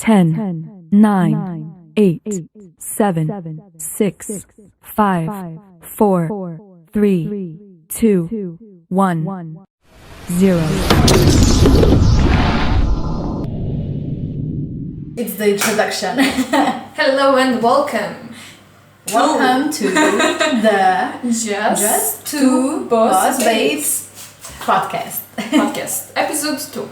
10, 9, 8, 7, 6, 5, 4, 3, 2, 1, 0. It's the introduction. Hello and welcome. Welcome to the Just Two Boss Babes podcast. Episode 2.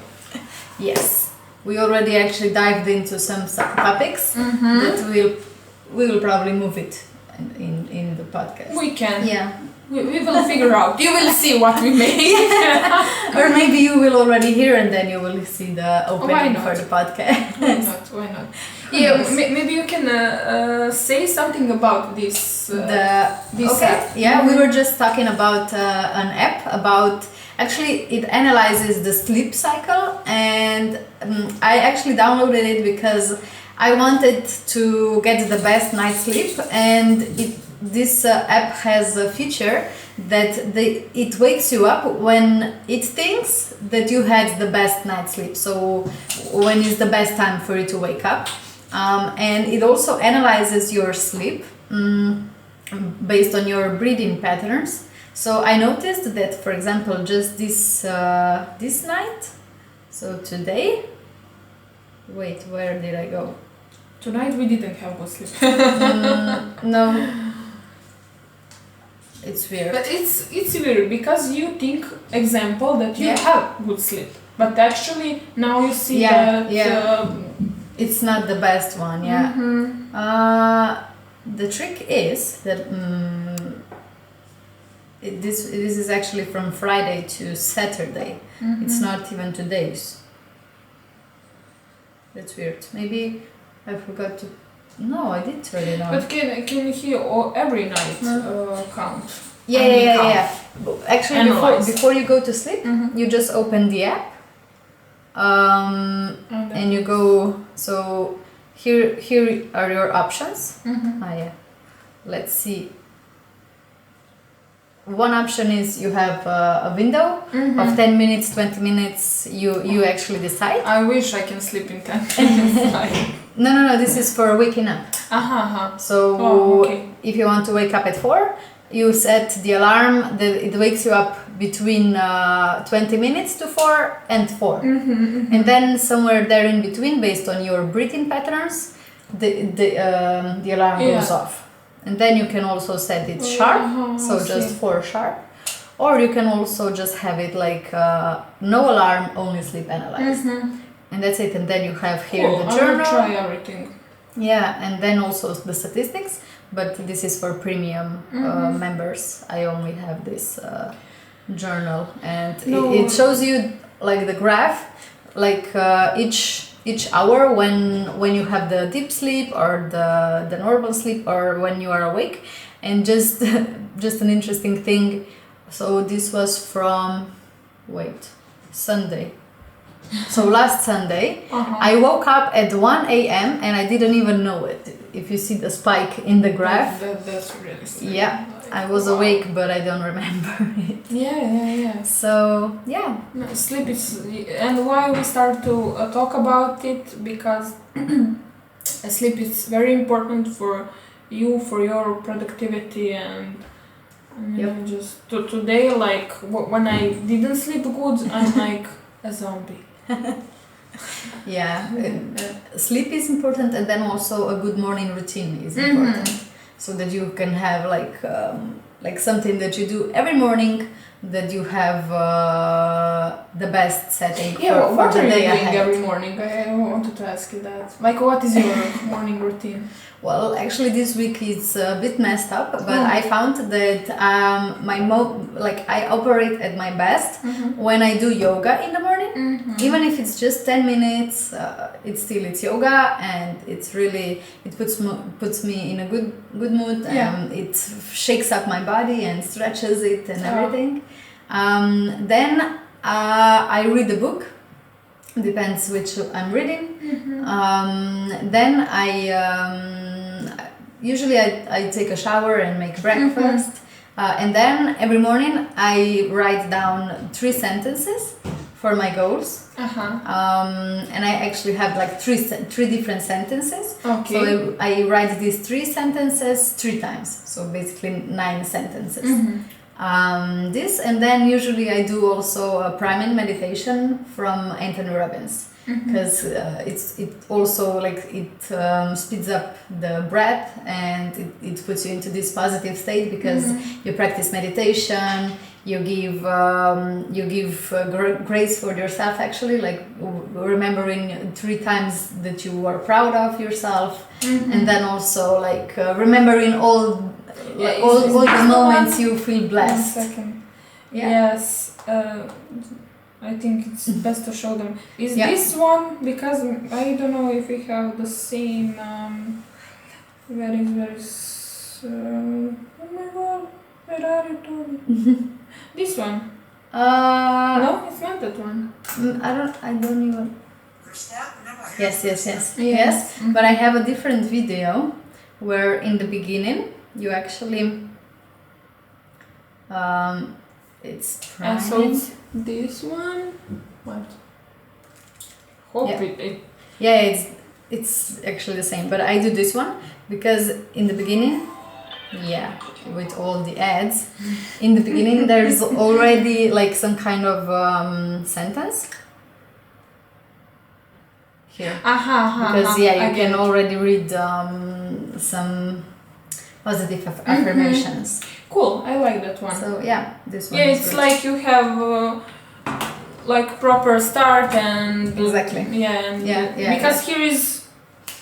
Yes, we already actually dived into some topics that we will probably move it in the podcast. We can. Yeah. We will figure out. You will see what we make. Or maybe you will already hear and then you will see the opening for the podcast. Why not? Yeah, maybe you can say something about this. This app. Yeah, we were just talking about an app about. Actually, it analyzes the sleep cycle, and I actually downloaded it because I wanted to get the best night's sleep, and this app has a feature that it wakes you up when it thinks that you had the best night's sleep. So when is the best time for you to wake up, and it also analyzes your sleep based on your breathing patterns. So I noticed that, for example, just this night, so today, wait, where did I go? Tonight we didn't have good sleep. No, it's weird. But it's weird because you think, example, that you have good sleep, but actually now you see that it's not the best one. Yeah. The trick is that. This is actually from Friday to Saturday. It's not even today's. That's weird. Maybe I forgot to. No, I did turn it on. But can he every night count? Yeah. Actually, Analyze. before you go to sleep, you just open the app, and you go. So here are your options. Let's see. One option is you have a window of 10 minutes, 20 minutes, you actually decide. I wish I can sleep in 10 minutes. No, this is for waking up. So if you want to wake up at 4, you set the alarm that it wakes you up between 20 minutes to 4 and 4. And then somewhere there in between, based on your breathing patterns, the alarm goes off. And then you can also set it sharp, so just 4 sharp. Or you can also just have it like no alarm, only sleep analyzed. And that's it. And then you have here the journal. I will try everything. Yeah, and then also the statistics. But this is for premium members. I only have this journal. And it shows you like the graph, like each hour when you have the deep sleep or the normal sleep or when you are awake. And just an interesting thing, so this was from Sunday, so last Sunday I woke up at 1 a.m. and I didn't even know it. If you see the spike in the graph, that's really strange. Yeah, I was awake but I don't remember it. Yeah. So yeah, sleep is, and why we start to talk about it, because sleep is very important for you, for your productivity, and just today, like when I didn't sleep good, I'm like a zombie. Sleep is important, and then also a good morning routine is important, so that you can have like something that you do every morning, that you have the best setting for the day ahead. What are you doing every morning? I wanted to ask you that. Like, what is your morning routine? Well, actually, this week is a bit messed up, but I found that I operate at my best when I do yoga in the morning. Even if it's just 10 minutes, it's yoga, and it puts me in a good mood. It shakes up my body and stretches it and everything. Then I read a book. Depends which I'm reading. Then usually I take a shower and make breakfast, and then every morning I write down 3 sentences for my goals. And I actually have like three different sentences. Okay. So I write these 3 sentences 3 times. So basically 9 sentences. This, and then usually I do also a priming meditation from Anthony Robbins, because it also like it speeds up the breath, and it puts you into this positive state, because you practice meditation, you give grace for yourself, actually, like remembering 3 times that you are proud of yourself, and then also like remembering all the moments you feel blessed. 1 second. Yeah. Yes, I think it's best to show them. Is this one, because I don't know if we have the same. Where is oh my god, where are you? This one. No, it's not that one. I don't even. Yes. But I have a different video where in the beginning you actually it's And so priming. it's this one. What? Hope It's actually the same, but I do this one because in the beginning, with all the ads, in the beginning there's already like some kind of sentence here. Because you can already read some positive affirmations. Cool, I like that one. So this one. Yeah, is it's good. like you have like proper start and Exactly. Because here is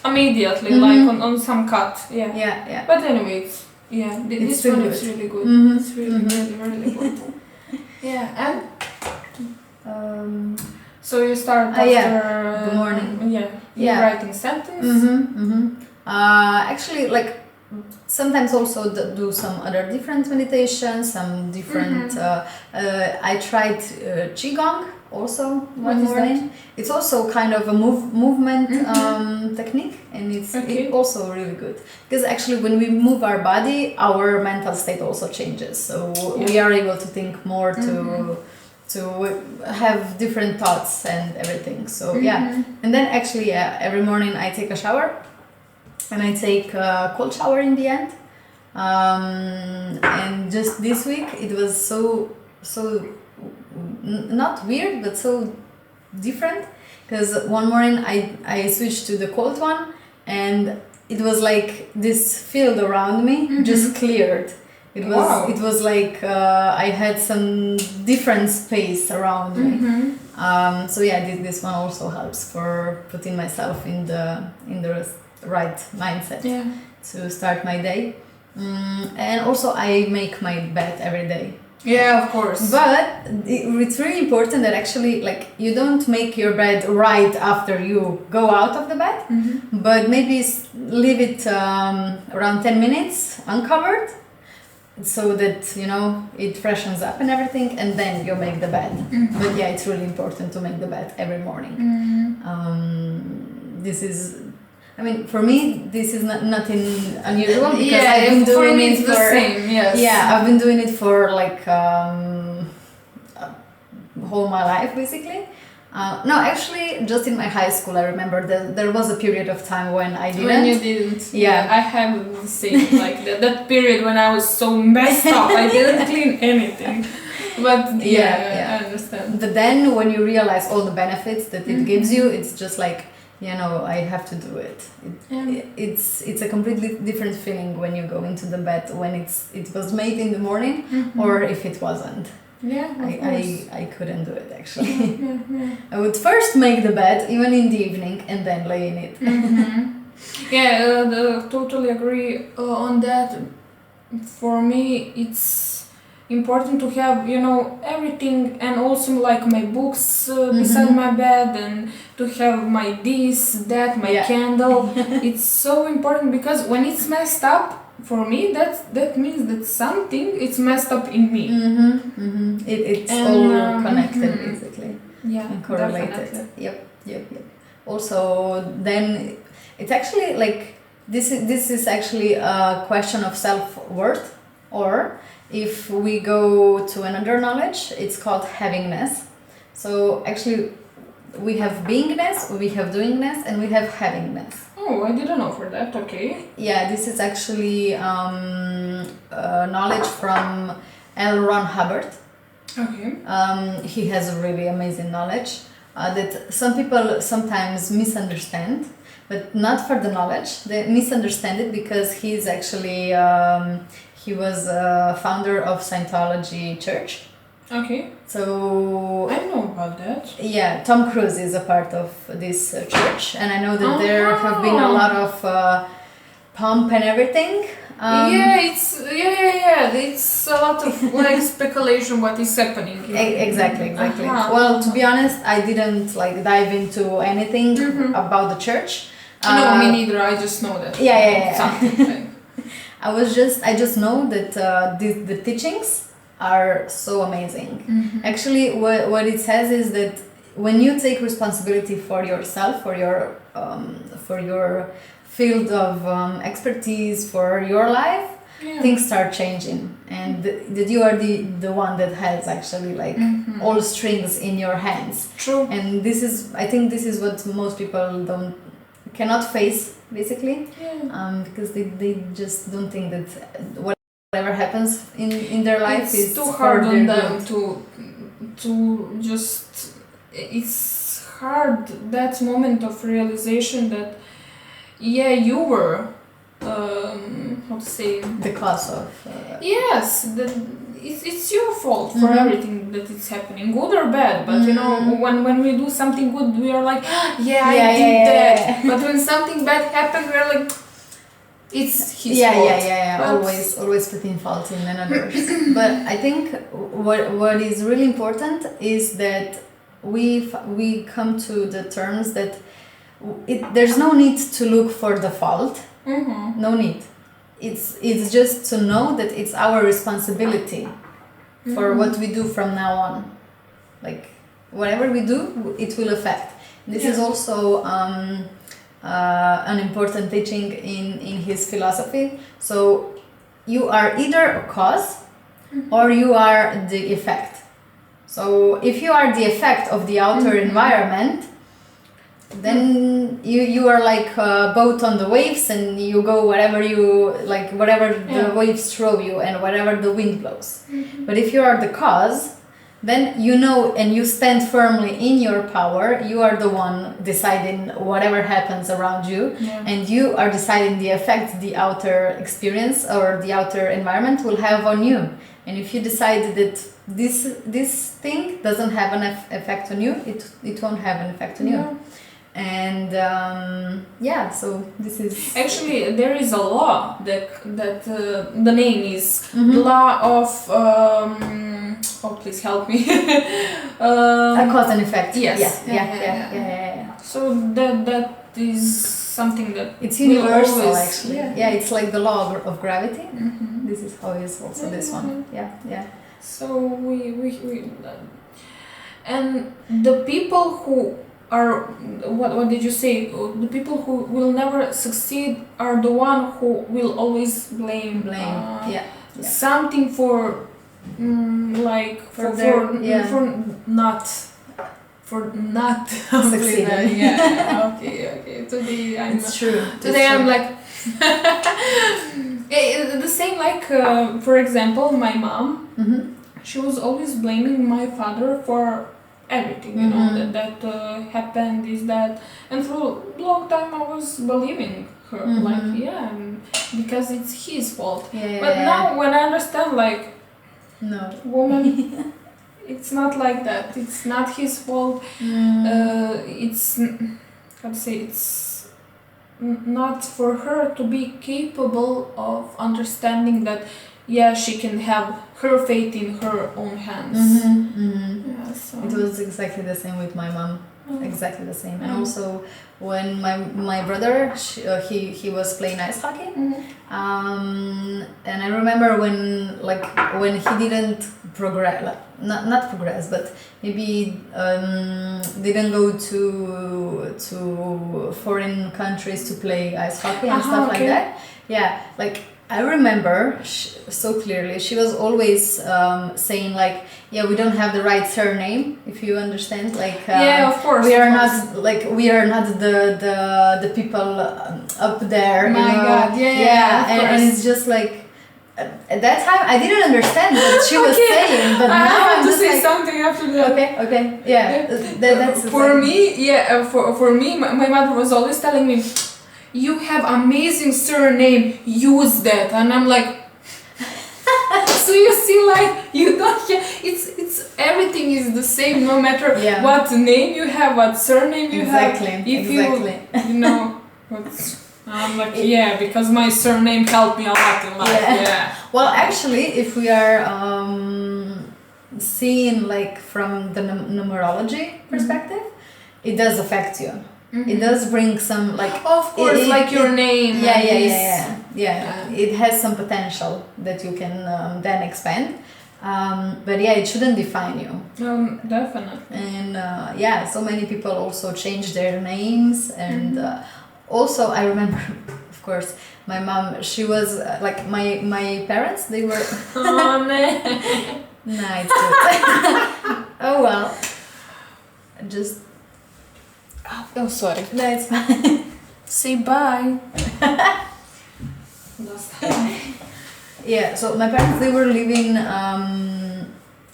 immediately like on some cut. Yeah. But anyway, this still one good. is really good. It's really really good. And so you start after the morning. You're writing sentence. Actually, like sometimes also do some other different meditations, some different. I tried qigong also one morning. It's also kind of a movement technique, and it's also really good, because actually when we move our body, our mental state also changes. So we are able to think more, to have different thoughts and everything. So and then actually every morning I take a shower. And I take a cold shower in the end. And just this week it was so not weird, but so different, because one morning I switched to the cold one, and it was like this field around me just cleared. It was like I had some different space around me. So this one also helps for putting myself in the right mindset to start my day. And also I make my bed every day. Yeah, of course. But it's really important that actually, like, you don't make your bed right after you go out of the bed, but maybe leave it around 10 minutes uncovered, so that it freshens up and everything, and then you make the bed. But it's really important to make the bed every morning. This is, I mean, for me, this is nothing unusual, because I've been doing it for the same. Yes. Yeah, I've been doing it for like whole my life, basically. No, actually, just in my high school, I remember that there was a period of time when I didn't. When you didn't. Yeah. I have the same, like that period when I was so messed up. I didn't clean anything. But I understand. But then when you realize all the benefits that it gives you, it's just like, I have to do it. It's a completely different feeling when you go into the bed when it was made in the morning, or if it wasn't. Yeah, I couldn't do it, actually. I would first make the bed, even in the evening, and then lay in it. Totally agree on that. For me, it's important to have everything, and also like my books beside my bed, and to have my that my candle. It's so important, because when it's messed up, for me that means that something it's messed up in me. It's all connected, basically. And correlated. definitely. Yep. Also, then it's actually like this is actually a question of self-worth, or if we go to another knowledge, it's called havingness. So actually, we have beingness, we have doingness, and we have havingness. Oh, I didn't know for that. Okay. Yeah, this is actually knowledge from L. Ron Hubbard. Okay. He has a really amazing knowledge that some people sometimes misunderstand, but not for the knowledge. They misunderstand it because he's actually he was a founder of Scientology Church. Okay. So I know about that. yeah, Tom Cruise is a part of this church, and I know that there have been a lot of pomp and everything. It's a lot of like speculation what is happening. Exactly. Well, to be honest, I didn't like dive into anything about the church. No, me neither. I just know that. Yeah. Something like. I just know that the teachings are so amazing. Actually, what it says is that when you take responsibility for yourself, for your field of expertise, for your life, things start changing, and that you are the one that has actually like all strings in your hands. True. And I think this is what most people cannot face, basically, because they just don't think that whatever happens in their life is too hard on them good. to just. It's hard, that moment of realization that you were how to say, the cause of yes, it's your fault for everything that is happening, good or bad. But you know, when we do something good, we are like, I did that. But when something bad happens, we are like, it's his fault. Always putting fault in others. But I think what is really important is that we come to the terms that there's no need to look for the fault. No need. It's just to know that it's our responsibility for what we do from now on. Like whatever we do, it will affect. This is also an important teaching in his philosophy. So you are either a cause or you are the effect. So if you are the effect of the outer environment, then you are like a boat on the waves, and you go wherever the waves throw you and wherever the wind blows. But if you are the cause, then you know, and you stand firmly in your power. You are the one deciding whatever happens around you, and you are deciding the effect the outer experience or the outer environment will have on you. And if you decide that this thing doesn't have an effect on you, it won't have an effect on you. And so this is actually, there is a law that the name is law of please help me. A cause and effect. Yes. Yeah. So that is something that it's universal always, actually. It's like the law of gravity. This is how is also this one. Yeah. So we and the people who are what did you say? The people who will never succeed are the one who will always blame something for not succeeding. Okay. Today it's true. Today I'm like the same. Like for example, my mom. She was always blaming my father for everything, you know, that happened, is that, and for a long time I was believing her, because it's his fault. But now when I understand, like, no, woman, it's not like that. It's not his fault. It's how to say, it's not for her to be capable of understanding that. Yeah, she can have her fate in her own hands. So. It was exactly the same with my mom. Exactly the same. And also when my brother, he was playing ice hockey. And I remember when he didn't progress, not progress, but maybe didn't go to foreign countries to play ice hockey and stuff like that. Yeah, like I remember so clearly. She was always saying like, "Yeah, we don't have the right surname." If you understand, like, Yeah, of course, we are of not we are not the people up there. My you know? God, yeah, of and course. it's just like at that time I didn't understand what she was Okay. saying, but I now have I'm to just say like, something after that. okay, yeah, that's the For thing. me, yeah, for me, my mother was always telling me, "You have amazing surname. Use that," and I'm like. So you see, like you don't. It's everything is the same, no matter Yeah. what name you have, what surname you Exactly, have. If exactly. you know, what's, I'm like because my surname helped me a lot in life. Yeah. Well, actually, if we are seeing like from the numerology perspective, it does affect you. It does bring some like. Of course, like your name. Yeah. It has some potential that you can then expand. But yeah, it shouldn't define you. Definitely. And so many people also change their names. And also, I remember, of course, my mom, she was like my parents, they were. Oh, man. Nah, it's good. Oh well. Just. Oh, sorry. No, it's fine. Say bye. Yeah, so my parents, they were living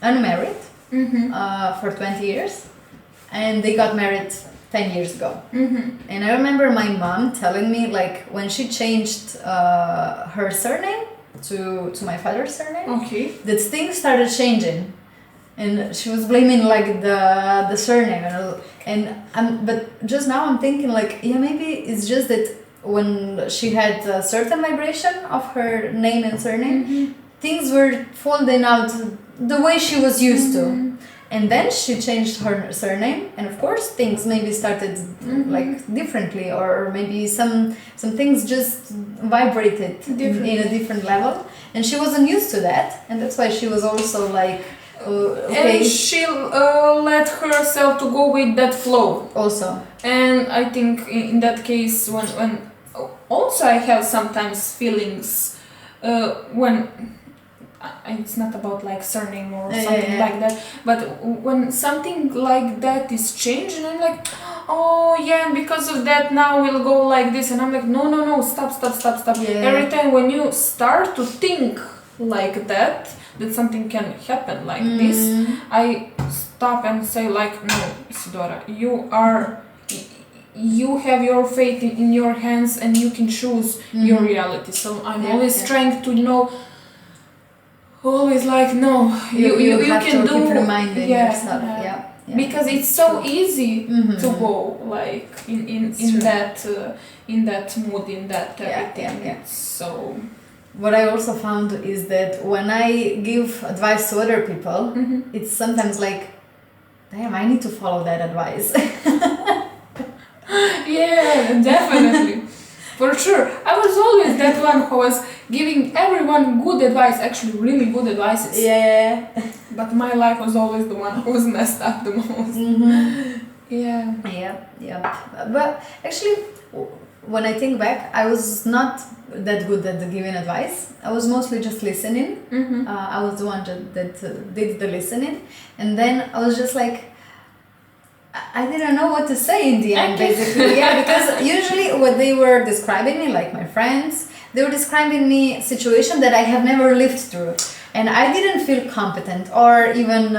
unmarried for 20 years, and they got married 10 years ago. And I remember my mom telling me, like, when she changed her surname to my father's surname, Okay. that things started changing. And she was blaming like the surname, but just now I'm thinking like, yeah, maybe it's just that when she had a certain vibration of her name and surname, things were folding out the way she was used to, and then she changed her surname, and of course things maybe started like differently, or maybe some things just vibrated in a different level, and she wasn't used to that, and that's why she was also like. Okay. And she let herself to go with that flow. Also. And I think in that case, when also I have sometimes feelings when it's not about like surname or something like that, but when something like that is changed, and I'm like, oh yeah, and because of that now we'll go like this, and I'm like, no, stop. Yeah. Every time when you start to think like that something can happen like this, I stop and say like, no, Izadora, you have your fate in your hands, and you can choose your reality. So I'm always trying to always like, no, you have can to do keep reminding yourself. Yeah. Because it's so easy to go like in that mood, in that everything. It's so. What I also found is that when I give advice to other people, it's sometimes like, damn, I need to follow that advice. Yeah, definitely. For sure. I was always that one who was giving everyone good advice, actually really good advices. Yeah. But my life was always the one who was messed up the most. Yeah. But actually, when I think back, I was not that good at giving advice. I was mostly just listening. I was the one that did the listening. And then I was just like, I didn't know what to say in the end, basically. Yeah, because usually what they were describing me, like my friends, they were describing me a situation that I have never lived through. And I didn't feel competent, or even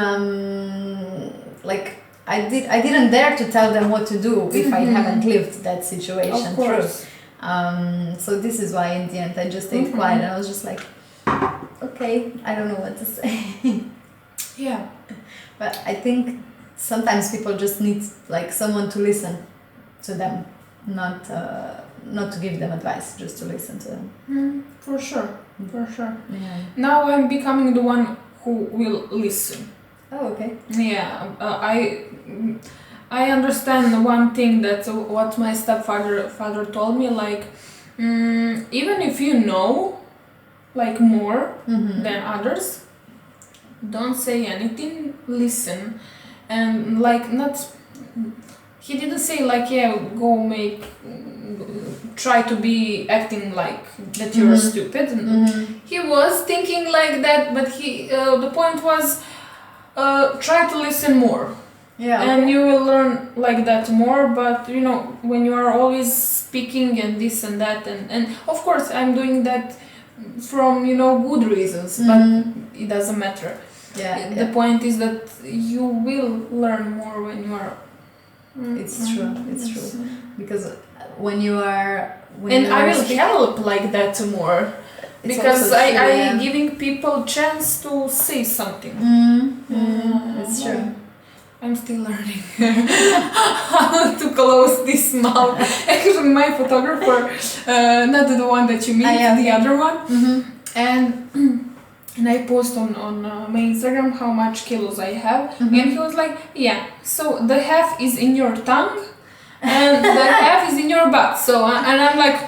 like I didn't dare to tell them what to do if I haven't lived that situation through. So this is why in the end I just stayed quiet, and I was just like, okay, I don't know what to say. Yeah. But I think sometimes people just need like someone to listen to them, not to give them advice, just to listen to them. For sure. Yeah. Now I'm becoming the one who will listen. Oh, okay. Yeah, I understand one thing, that what my stepfather told me, like, even if you know like more than others, don't say anything, listen. And like, not, he didn't say like, yeah, go make try to be acting like that you're stupid. He was thinking like that, but the point was try to listen more. Yeah. And you will learn like that more, but you know, when you are always speaking and this and that, and of course I'm doing that from, you know, good reasons, but it doesn't matter. Yeah. The point is that you will learn more when you are. It's true. Because when you are... I will help like that more. Because I giving people chance to say something. It's true. I'm still learning how to close this mouth. Actually, my photographer, not the one that you meet, the other one, and I post on my Instagram how much kilos I have, and he was like, yeah, so the half is in your tongue, and the half is in your butt. So, and I'm like,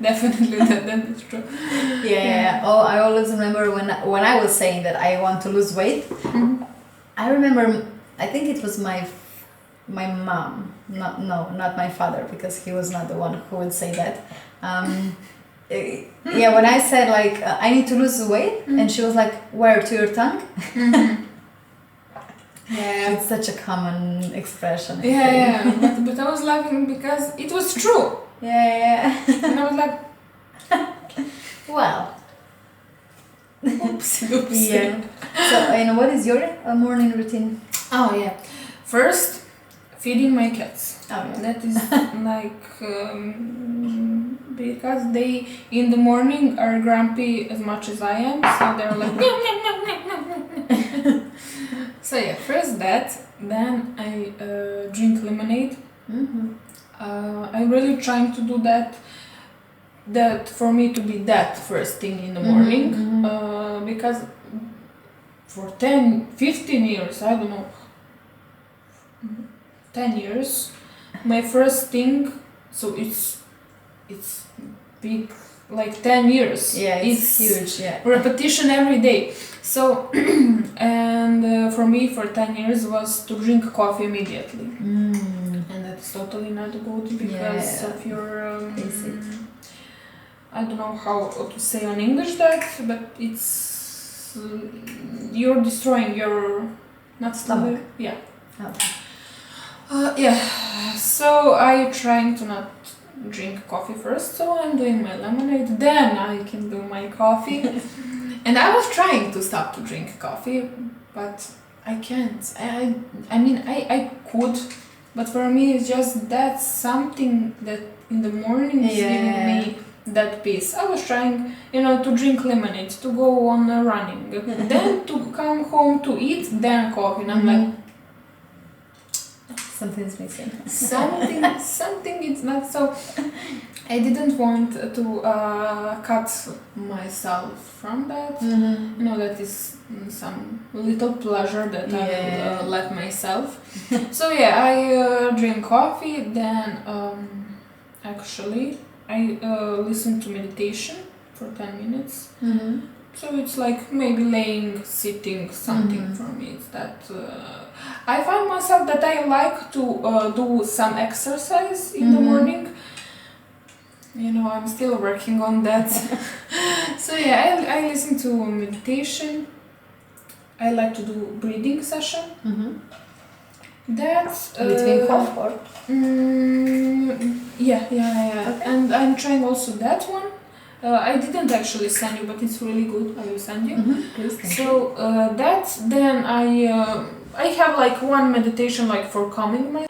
definitely that is true. Yeah. Oh, I always remember when I was saying that I want to lose weight. I remember, I think it was my mom, not my father, because he was not the one who would say that. When I said like I need to lose weight, and she was like, "Where, to your tongue?" Yeah, it's such a common expression. But I was laughing because it was true. Yeah. And I was like, well. Oops. Yeah. So, and what is your morning routine? Oh yeah. First, feeding my cats. Oh yeah. That is like because they in the morning are grumpy as much as I am, so they're like. So yeah, first that, then I drink lemonade. I'm really trying to do that for me to be that first thing in the morning, because for 10-15 years, I don't know, 10 years, my first thing, so it's big, like 10 years. Yeah, it's huge. Yeah, repetition every day. So and for me for 10 years was to drink coffee immediately, and that's totally not good because of your I don't know how to say on English that, but it's you're destroying your stomach. Yeah. Okay. So I trying to not drink coffee first, so I'm doing my lemonade, then I can do my coffee. And I was trying to stop to drink coffee, but I can't. I mean I could, but for me it's just that something that in the morning is giving me that peace. I was trying, to drink lemonade, to go on running, then to come home to eat, then coffee, and I'm like, something's missing. something it's not so. I didn't want to cut myself from that. That is some little pleasure that I will let myself. So I drink coffee, then actually I listen to meditation for 10 minutes. So it's like maybe laying, sitting, something for me. It's that I find myself that I like to do some exercise in the morning. I'm still working on that. So I listen to meditation. I like to do breathing session. That's between comfort. Okay. And I'm trying also that one. I didn't actually send you, but it's really good. I will send you. Please, thank you. So that's then I have like one meditation like for calming my.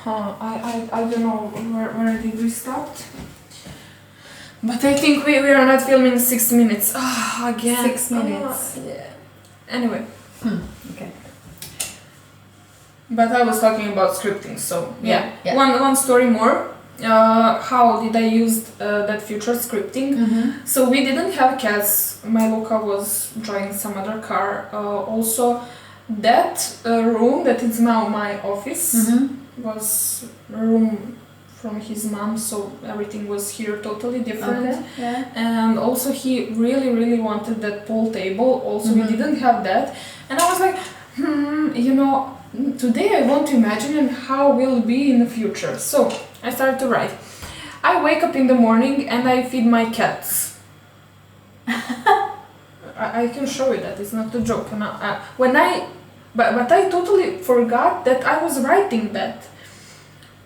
I don't know where did we stop. But I think we are not filming 6 minutes. Again. 6 minutes. Anyway. Okay. But I was talking about scripting, so Yeah. One story more. How did I use that future scripting? So we didn't have cats. My Luca was driving some other car. Also, that room that is now my office was a room from his mom, so everything was here totally different. Okay. Yeah. And also he really wanted that pool table. Also we didn't have that, and I was like, today I want to imagine how will be in the future. So I started to write. I wake up in the morning and I feed my cats. I can show you that, it's not a joke. But I totally forgot that I was writing that.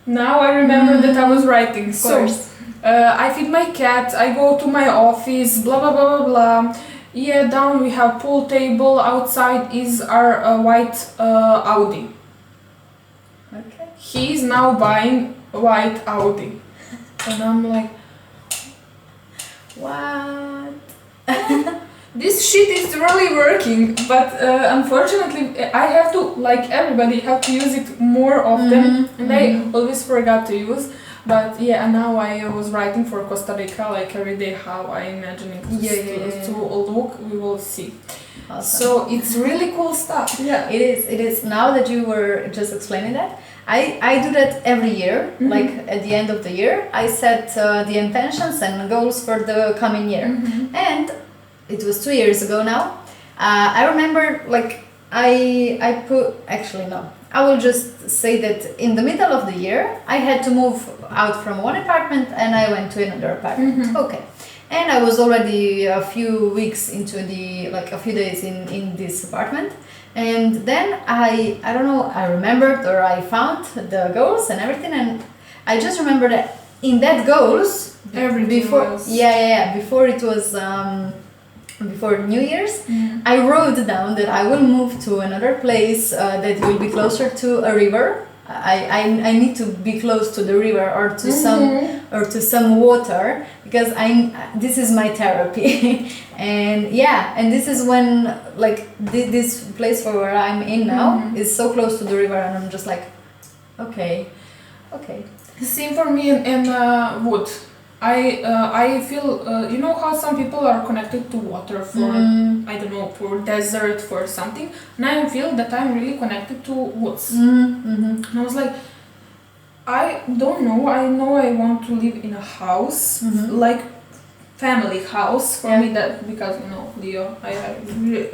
Now I remember that I was writing. Of course. I feed my cat, I go to my office, blah blah blah blah blah. Yeah, down we have pool table, outside is our white Audi. Okay. He's now buying white Audi. And I'm like, What? this shit is really working, but unfortunately I have to, like everybody, have to use it more often, and I always forgot to use. But yeah, now I was writing for Costa Rica, like every day how I imagine it to look, we will see. Awesome. So it's really cool stuff. Yeah, it is. It is. Now that you were just explaining that, I do that every year. Like at the end of the year, I set the intentions and goals for the coming year. And it was 2 years ago now. I remember, like I put, actually no, I will just say that in the middle of the year I had to move out from one apartment and I went to another apartment. Okay. And I was already a few weeks into the, like a few days in this apartment. And then I don't know, I remembered or I found the goals and everything, and I just remember that in that goals, before it was before New Year's, I wrote down that I will move to another place that will be closer to a river. I need to be close to the river or to some water, because this is my therapy. And this is when, like, this place where I'm in now is so close to the river, and I'm just like, okay. Same for me in wood. I feel, you know how some people are connected to water for, I don't know, for desert, for something, and I feel that I'm really connected to woods. And I was like, I don't know, I know I want to live in a house, like family house for me, that, because, you know, Leo,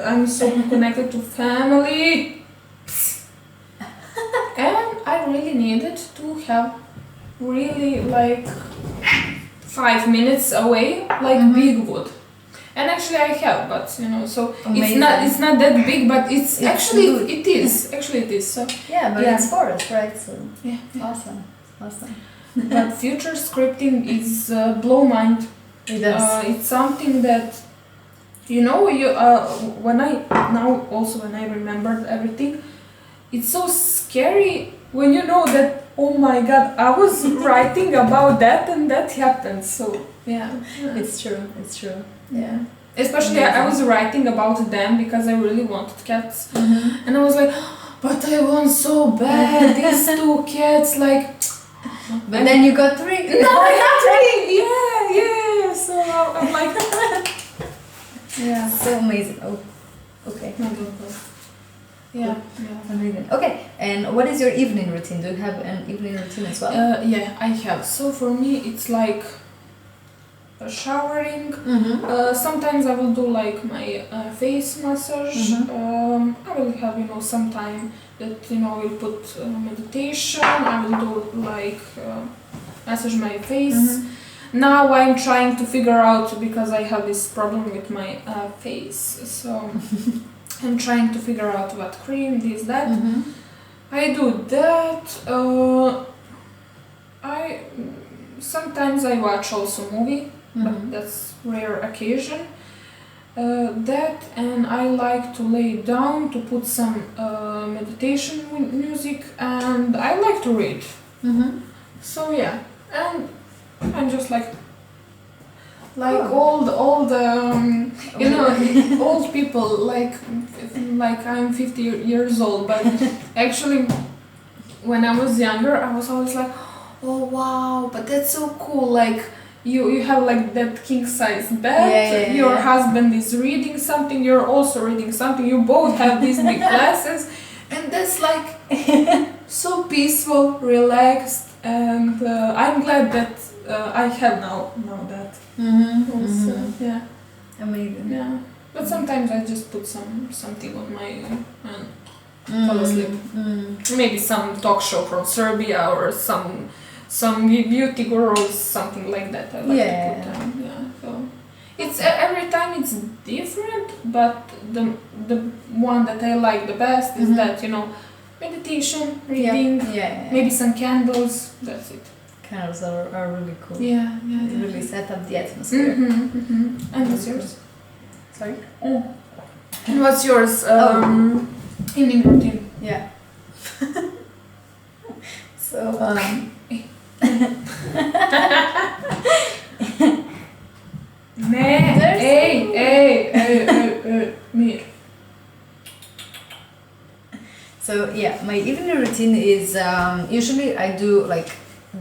I'm so connected to family. And I really needed to have really, like, 5 minutes away, like big wood. And actually I have, but you know, so Amazing. it's not that big, but it's actually good. It is. So it's forest, right? So yeah. Awesome. But future scripting is blow mind. It does. It's something that, you know, when I remembered everything, it's so scary when you know that, oh my god, I was writing about that and that happened. So yeah. It's true. Yeah. Especially I was writing about them because I really wanted cats. And I was like, but I want so bad these 2 cats, like. But then you got 3. No, I got 3. Yeah. So I'm like. Yeah. So amazing. Oh, okay. No. Yeah. Amazing. Okay, and what is your evening routine? Do you have an evening routine as well? Yeah, I have. So for me, it's like showering. Sometimes I will do like my face massage. I will have, you know, some time that, you know, I will put meditation. I will do like massage my face. Now I'm trying to figure out, because I have this problem with my face. So. I'm trying to figure out what cream, this, that. I do that. Sometimes I watch also movie, but that's rare occasion. That, and I like to lay down to put some meditation music, and I like to read. So yeah, and I'm just like all the you know, old people, like I'm 50 years old, but actually when I was younger I was always like, oh wow, but that's so cool, like you have like that king size bed, your husband is reading something, you're also reading something, you both have these big glasses, and that's like so peaceful, relaxed, and I'm glad that I have now that. Also, yeah. Amazing. Yeah. But sometimes I just put something on my fall asleep. Maybe some talk show from Serbia or some beauty girls, something like that. I like to put on. Yeah, so it's every time it's different, but the one that I like the best is that, you know, meditation, reading, maybe some candles. That's it. Candles are really cool. Yeah. Really set up the atmosphere. And what's yours? Sorry? And what's yours? Evening routine. Yeah. So Mir. So yeah, my evening routine is usually I do like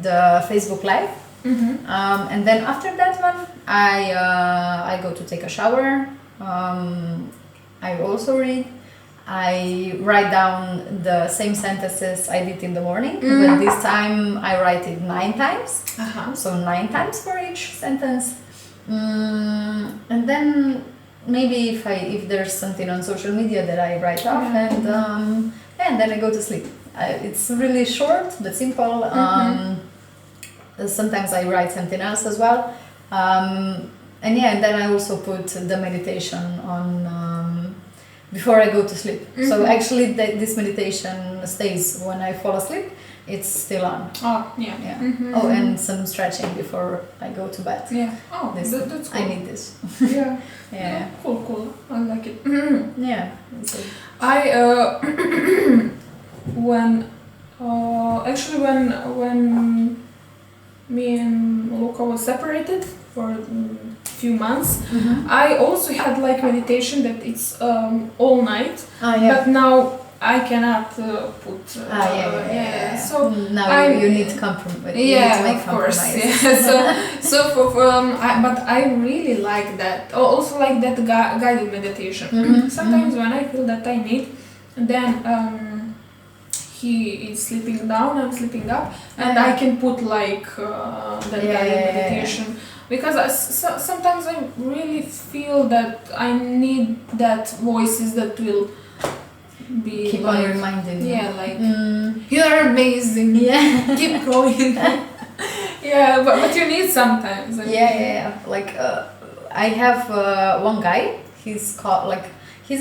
the Facebook Live, and then after that one I go to take a shower. I also read. I write down the same sentences I did in the morning, but this time I write it 9 times. So 9 times for each sentence. And then maybe if there's something on social media that I write off, and then I go to sleep. It's really short but simple. Sometimes I write something else as well. And then I also put the meditation on before I go to sleep. So actually this meditation stays when I fall asleep. It's still on. Oh, yeah. Oh, and some stretching before I go to bed. Yeah. Oh, that's cool. I need this. Yeah. Yeah. Cool. I like it. Yeah. I when me and Luca was separated for a few months, I also had like meditation that it's all night. But now I cannot put. So now you need to compromise. Of course. But I really like that. Also like that guided meditation. Sometimes when I feel that I need, then he is sleeping down, I'm sleeping up, and I can put like that guided meditation. Because sometimes I really feel that I need that voices that will be keep on reminding you. Yeah, like you're amazing. Yeah, keep going. but you need sometimes. Like I have one guy. He's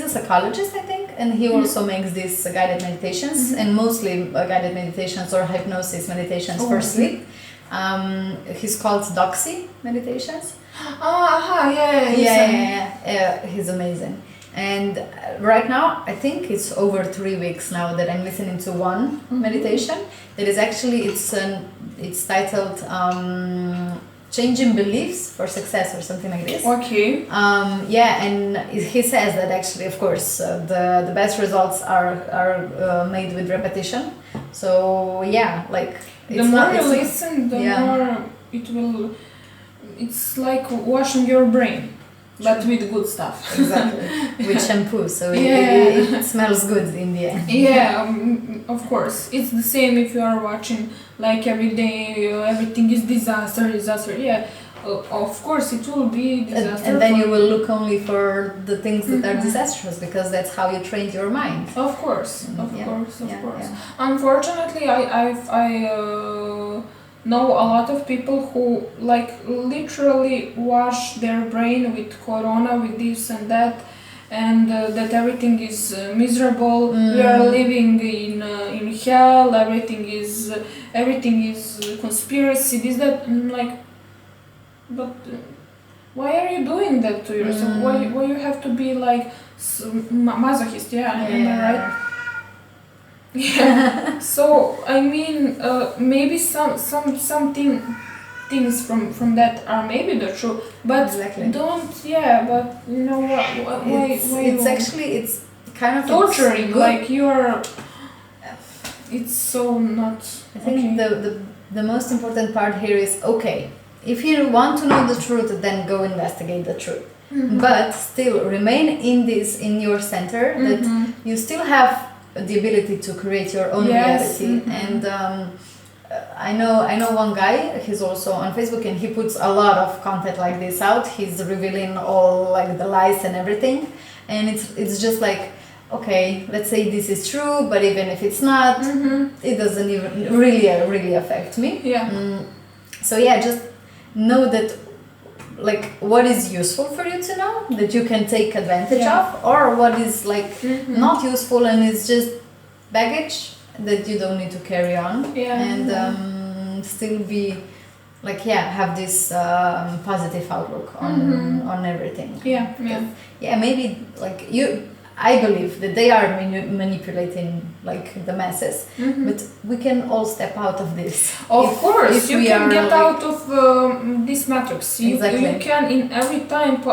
a psychologist, I think, and he also makes these guided meditations, and mostly guided meditations or hypnosis meditations for sleep. He's called Doxy Meditations. He's amazing. And right now, I think it's over 3 weeks now that I'm listening to one meditation. That is actually it's titled Changing Beliefs for Success or something like this. Okay. And he says that actually, of course, the best results are made with repetition. So the more you listen, the more it will. It's like washing your brain, but with good stuff. Exactly, with shampoo, so it smells good in the end. Of course. It's the same if you are watching like every day, everything is disaster. Of course it will be disaster. And then you will look only for the things that are disastrous, because that's how you train your mind. Of course. Unfortunately, I know a lot of people who like literally wash their brain with corona, with this and that, and that everything is miserable. We are living in hell. Everything is conspiracy. This that. And like, but why are you doing that to yourself? Why you have to be like masochist? Am I right? So I mean, maybe things from that are maybe the truth, but don't. But you know what? Why It's kind of torturing. Like you're. It's so not. I think the most important part here is if you want to know the truth, then go investigate the truth. But still remain in your center, that you still have the ability to create your own reality. And I know one guy, he's also on Facebook, and he puts a lot of content like this out. He's revealing all like the lies and everything, and it's just like okay, let's say this is true, but even if it's not, it doesn't even really affect me. Yeah. So yeah, just know that like what is useful for you to know that you can take advantage of, or what is like not useful and is just baggage that you don't need to carry on, and still be like have this positive outlook on everything. Maybe like I believe that they are manipulating like the masses, but we can all step out of this. Of course, you can get out of this matrix. Exactly. You can in every time,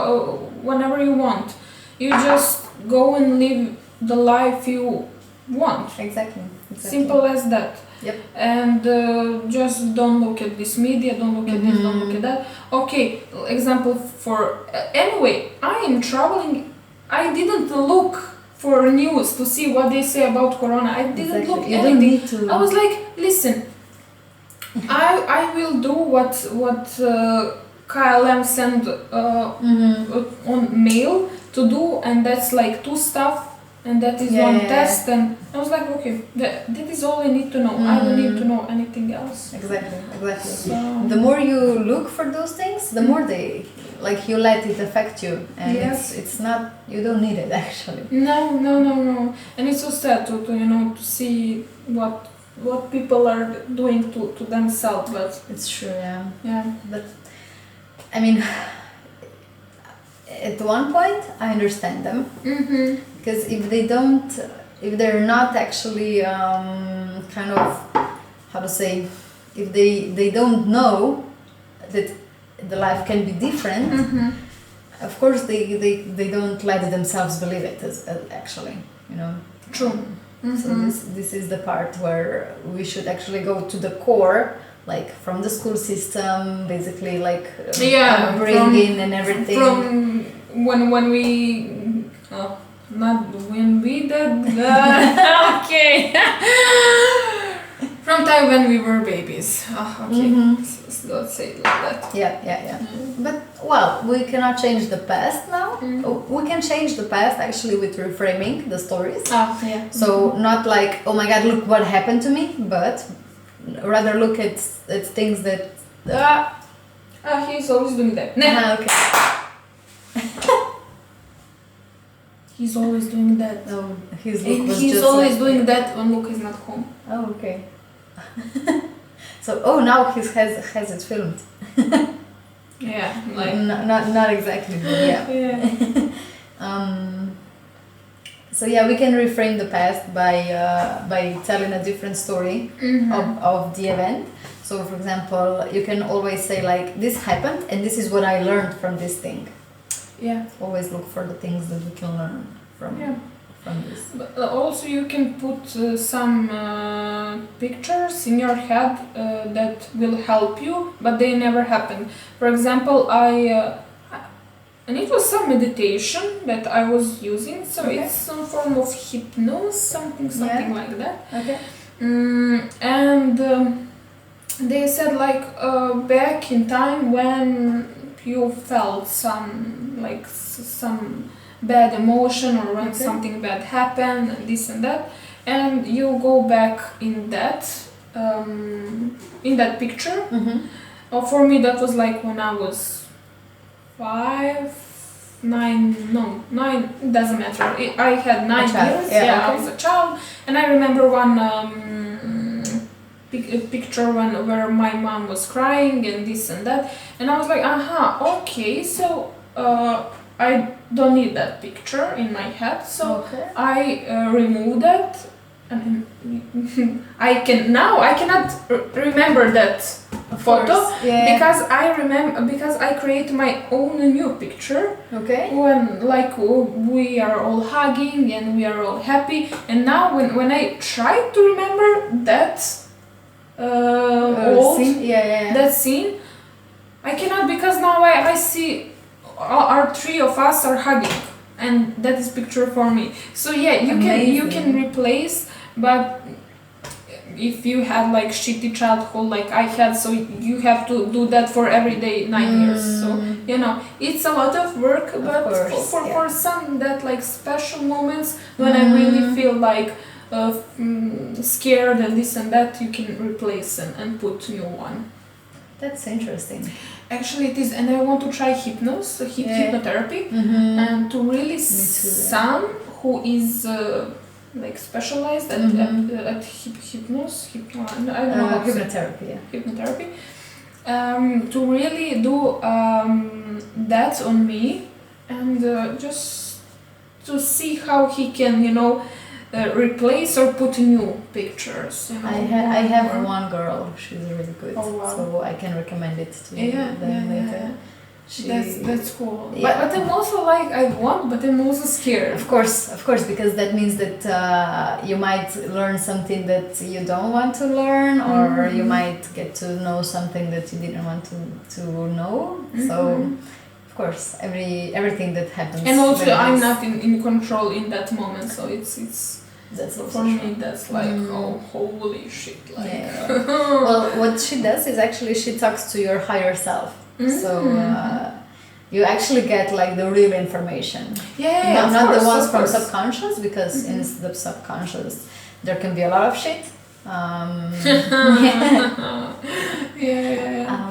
whenever you want. You just go and live the life you want. Exactly. Simple as that. Yep. And just don't look at this media, don't look at this, don't look at that. Okay, example for anyway, I am traveling. I didn't look for news to see what they say about Corona. I didn't look you anything. Don't need to. I was like, listen, I will do what KLM sent on mail to do, and that's like 2 stuff, and that is one test, and I was like, okay, that is all I need to know. I don't need to know anything else. Exactly. So, the more you look for those things, the more they like you let it affect you, and it's not, you don't need it actually. No, and it's so sad to see what people are doing to themselves, but it's true. But I mean, at one point I understand them, because if they're not actually kind of, how to say, if they don't know that the life can be different, of course they don't let themselves believe it actually, True. So this is the part where we should actually go to the core, like from the school system, basically, like upbringing and everything. From when we not when we did okay. From time when we were babies. Let's say it like that. Yeah. But well, we cannot change the past now. We can change the past actually with reframing the stories. So not like, oh my God, look what happened to me, but rather look at things that. He's always doing that. Okay. He's always doing that. No, he's always doing that when Luke is not home. Oh, okay. So now he has it filmed. Yeah, like not exactly, but yeah. So we can reframe the past by telling a different story of the event. So for example, you can always say like, this happened and this is what I learned from this thing. Yeah. Always look for the things that we can learn from this. But also you can put some pictures in your head that will help you, but they never happen. For example, and it was some meditation that I was using, so it's some form of hypnosis, something like that. Okay. And they said like back in time when you felt some bad emotion, or when something bad happened, and this and that, and you go back in that picture. For me that was like when I was 9, it doesn't matter. I had 9 years. I was a child, and I remember one picture where my mom was crying and this and that, and I was like, okay, so I don't need that picture in my head, so I removed that, and I cannot remember that photo because I create my own new picture. When like we are all hugging and we are all happy, and now when I try to remember that that scene, I cannot, because now I see our 3 of us are hugging, and that is picture for me. So you can replace, but if you had like shitty childhood like I had, so you have to do that for every day 9 years. So you know, it's a lot of work, but course, for some that like special moments when I really feel like scared and this and that, you can replace and put new one. That's interesting. Actually, it is, and I want to try hypnotherapy, and to really some who is like specialized at hypnotherapy. To really do that on me, and just to see how he can, you know, replace or put new pictures. You know, I have one girl. She's really good. Oh, wow. So I can recommend it to them later. That's cool. Yeah. But I'm also like I want, but I'm also scared. Of course, because that means that you might learn something that you don't want to learn, or you might get to know something that you didn't want to know. So, of course, everything that happens. And also, I'm not in control in that moment, so it's. That's also for me. That's like oh holy shit! Like. Yeah. Well, what she does is actually she talks to your higher self. So you actually get like the real information. Yeah, not course, the ones from course. subconscious, because in the subconscious there can be a lot of shit.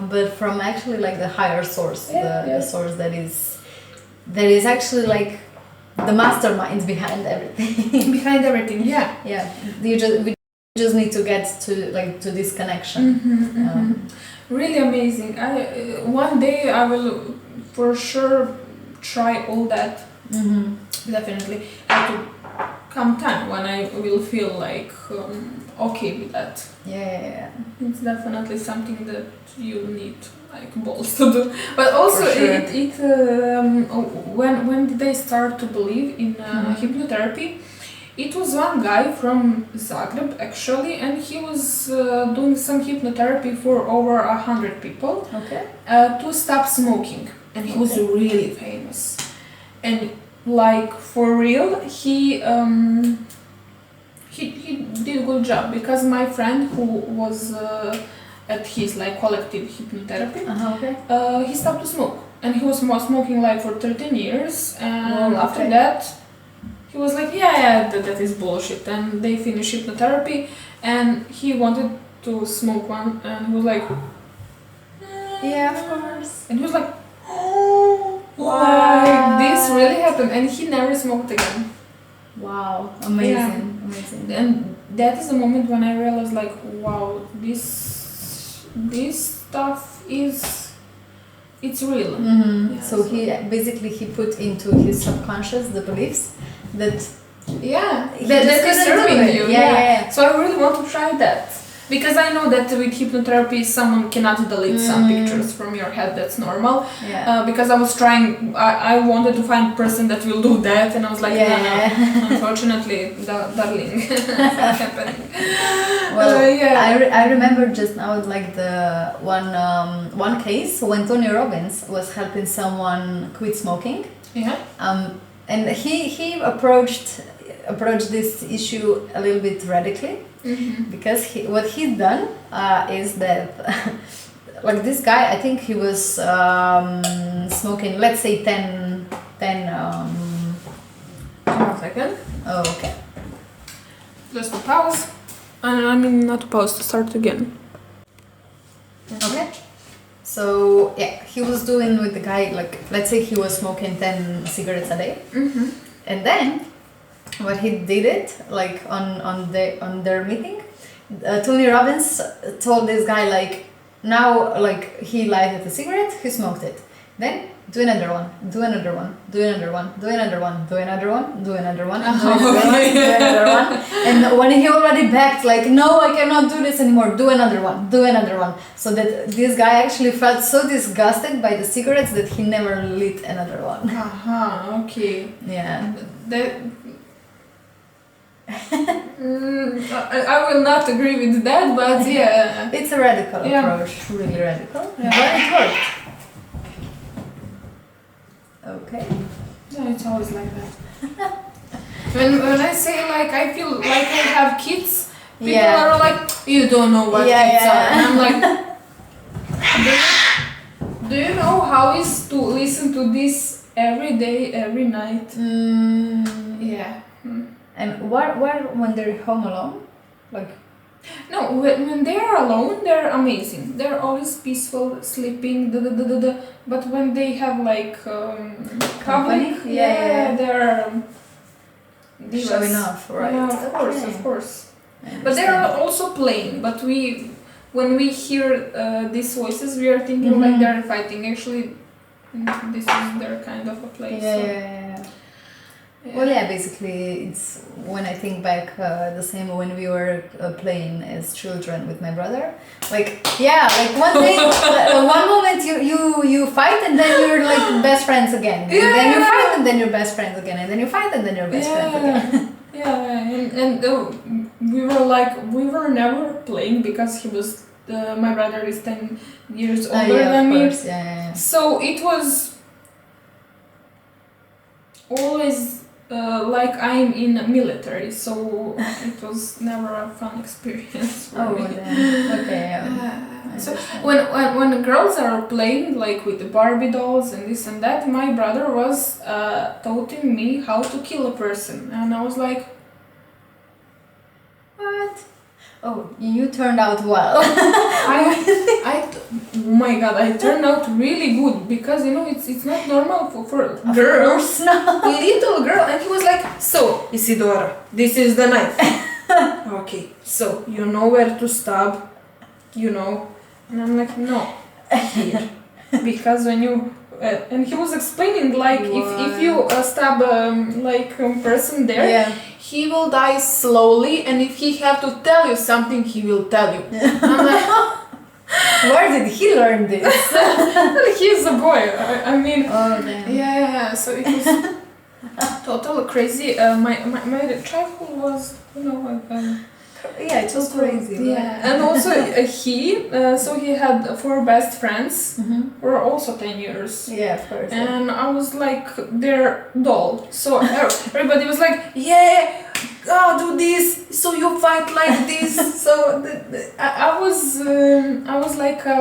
But from actually like the higher source, the source that is actually like the mastermind behind everything. Behind everything, yeah. Yeah. We just need to get to this connection. Really amazing. One day I will for sure try all that. Definitely. Have to come time when I will feel like okay with that. Yeah. It's definitely something that you need like balls to do. But also when did I start to believe in hypnotherapy? It was one guy from Zagreb actually, and he was doing some hypnotherapy for over 100 people to stop smoking, and he was really famous. And like for real, he did a good job, because my friend who was at his like collective hypnotherapy, he stopped to smoke, and he was smoking like for 13 years, and after that. He was like, that is bullshit. And they finished hypnotherapy, and he wanted to smoke one, and he was like, yeah, of course. And he was like, oh, like this really happened, and he never smoked again. Wow, amazing. And that is the moment when I realized, like, wow, this stuff it's real. So he put into his subconscious the beliefs that that is serving you. Yeah. So I really want to try that, because I know that with hypnotherapy someone cannot delete some pictures from your head. That's normal. Because I was trying, I wanted to find a person that will do that, and I was like, no. Unfortunately, darling, it's not happening. Well, I remember just now like the one case when Tony Robbins was helping someone quit smoking. And he approached this issue a little bit radically, because what he'd done is that like this guy, I think he was smoking, let's say 10 1 second. Oh, okay. Just a pause. I mean, not pause, to start again. Okay. So he was doing with the guy, like, let's say he was smoking 10 cigarettes a day, and then what he did it like on their meeting, Tony Robbins told this guy like, now like he lighted a cigarette, he smoked it, then do another one, do another one, do another one, do another one, do another one, do another one, do another one. And when he already backed, like, no, I cannot do this anymore, do another one, do another one. So that this guy actually felt so disgusted by the cigarettes that he never lit another one. Okay. Yeah. I will not agree with that, but yeah. It's a radical approach, really radical, but it worked. Okay. Yeah, it's always like that. when I say like I feel like I have kids, People Yeah. are like, you don't know what Yeah, kids yeah. are. And I'm like, do you know how is to listen to this every day, every night? Yeah. And where when they're home alone, like No, when they're alone, they're amazing. They're always peaceful, sleeping, But when they have like Company? public, Yeah. they're divas. showing off, right? Yeah, of course, Okay. of course. I But they're understand. also playing. But when we hear these voices, we are thinking like they're fighting. Actually, this is their kind of a play. Yeah, so, yeah. Well, yeah, basically, it's when I think back, the same when we were playing as children with my brother. Like, yeah, like one thing, one moment you fight and then you're like best friends again. And then you fight and then you're best friends again. And then you fight and then you're best friends again. Yeah, and we were never playing because he was my brother is 10 years older Yeah, than of me. course, yeah. So it was always like I'm in a military, so it was never a fun experience for Oh, me. then, okay, yeah. So when the girls are playing like with the Barbie dolls and this and that, my brother was teaching me how to kill a person, and I was like, What? Oh, you turned out well. oh my god, I turned out really good because it's not normal for girls, No. little girl, and he was like, so Isidora, this is the knife. Okay, so you know where to stab, and I'm like, no, here, because when you and he was explaining like if you stab person there, Yeah. he will die slowly, and if he have to tell you something, he will tell you. I'm like, Where did he learn this? he's a boy. I mean, Oh, damn. yeah. So it was totally crazy. My childhood was, Yeah, it was crazy. yeah. And also so he had 4 best friends who were also 10 years. Yeah, of course. And I was like their doll. So everybody was like, yeah, do this. So you fight like this. So I was like I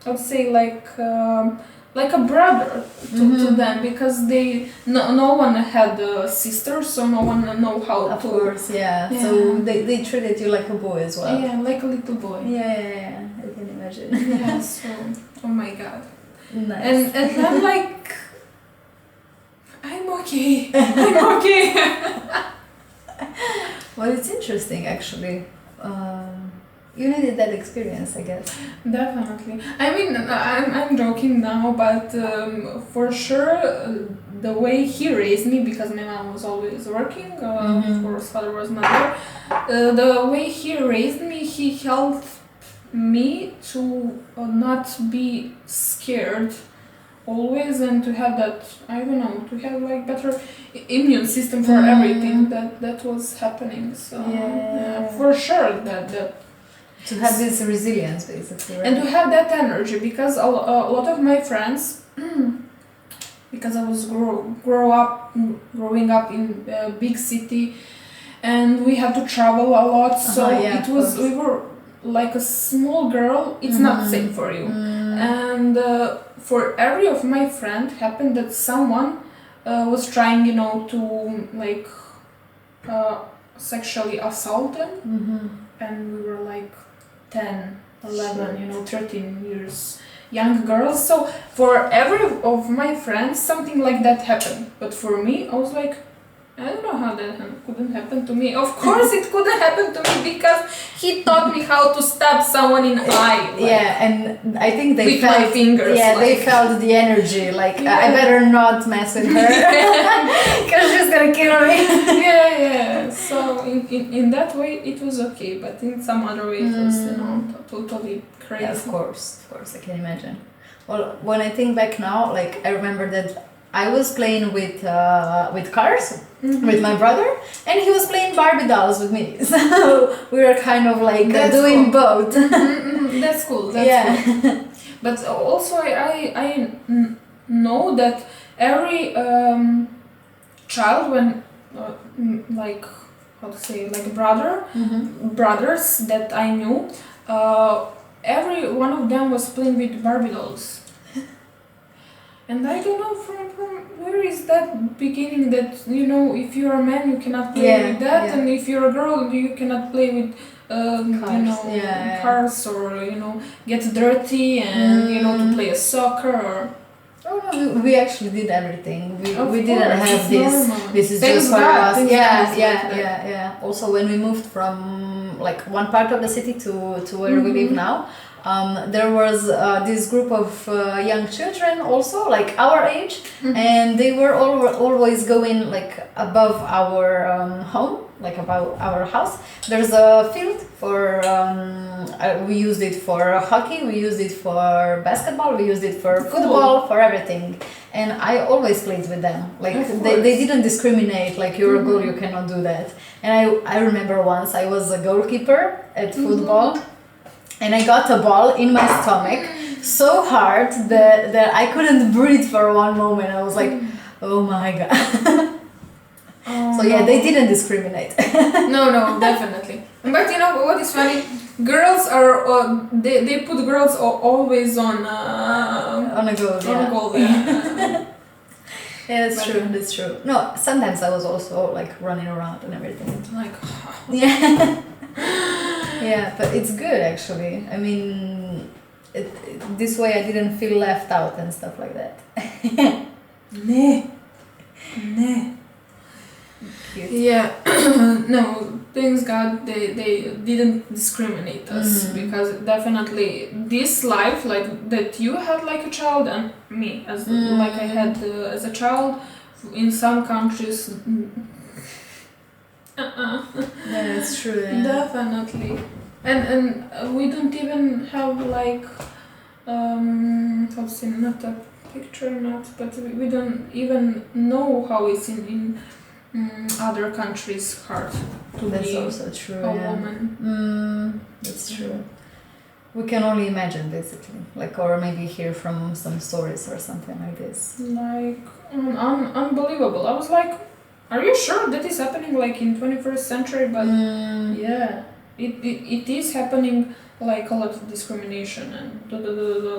would say like a brother to them, because no one had a sister, so no one know how Of to. course, yeah. So they treated you like a boy as well. Yeah, like a little boy. Yeah, I can imagine. Yeah. So, oh my god. Nice. And I'm like, I'm okay. I'm okay. Well, it's interesting actually. You needed that experience, I guess. Definitely. I mean, I'm joking now, but for sure, the way he raised me, because my mom was always working, of course, father was not there. The way he raised me, he helped me to not be scared always, and to have that, I don't know, to have like better immune system for everything that was happening. So for sure that To have this resilience, basically, right? and to have that energy, because a lot of my friends, because I was growing up in a big city, and we had to travel a lot, so we were like a small girl. It's not safe for you, and for every of my friend happened that someone was trying, to like sexually assault them, and we were like 10, 11, 13 years young girls. So for every of my friends, something like that happened. But for me, I was like, I don't know how that couldn't happen to me. Of course it couldn't happen to me, because he taught me how to stab someone in the eye. Yeah, and I think they with felt my fingers. Yeah, they felt the energy. Like I better not mess with her, because she's gonna kill me. Yeah. So in that way it was okay, but in some other way it was totally crazy. Yeah, of course, I can imagine. Well, when I think back now, like I remember that I was playing with cars with my brother, and he was playing Barbie dolls with me. So we were kind of like doing both. That's cool. That's cool. But also I know that every child, when like how to say, like brothers that I knew, every one of them was playing with Barbie dolls. And I don't know from where is that beginning that, if you're a man you cannot play with that, and if you're a girl you cannot play with cars, cars or get dirty and to play a soccer or. Oh no, we actually did everything. We didn't have this. Normal. This is Thanks just for God, us. thanks God, Yeah. Also, when we moved from like one part of the city to where we live now, there was this group of young children also like our age, and they were always going like above our home, like above our house. There's a field for we used it for hockey, we used it for basketball, we used it for football, for everything, and I always played with them. Like they didn't discriminate, like you're a girl, you cannot do that. And I remember once I was a goalkeeper at football, and I got a ball in my stomach so hard that I couldn't breathe for one moment. I was like, oh my god. So yeah, they didn't discriminate. No, definitely. But you know what is funny? Girls are they put girls always on a goal. On a goal. Yeah. Yeah, that's true. No, sometimes I was also like running around and everything. Like. Yeah. Yeah, but it's good actually. I mean, this way I didn't feel left out and stuff like that. Nah. Cute. Yeah. No, thanks God they didn't discriminate us, because definitely this life like that you had like a child and me as like I had as a child in some countries. Yeah, it's true. Yeah. Definitely. And we don't even have like how to say, not a picture, but we don't even know how it's in other countries hard to That's be also true. a woman. That's true. We can only imagine basically, like, or maybe hear from some stories or something like this. Like unbelievable. I was like, are you sure that is happening like in 21st century? But yeah, it is happening, like a lot of discrimination and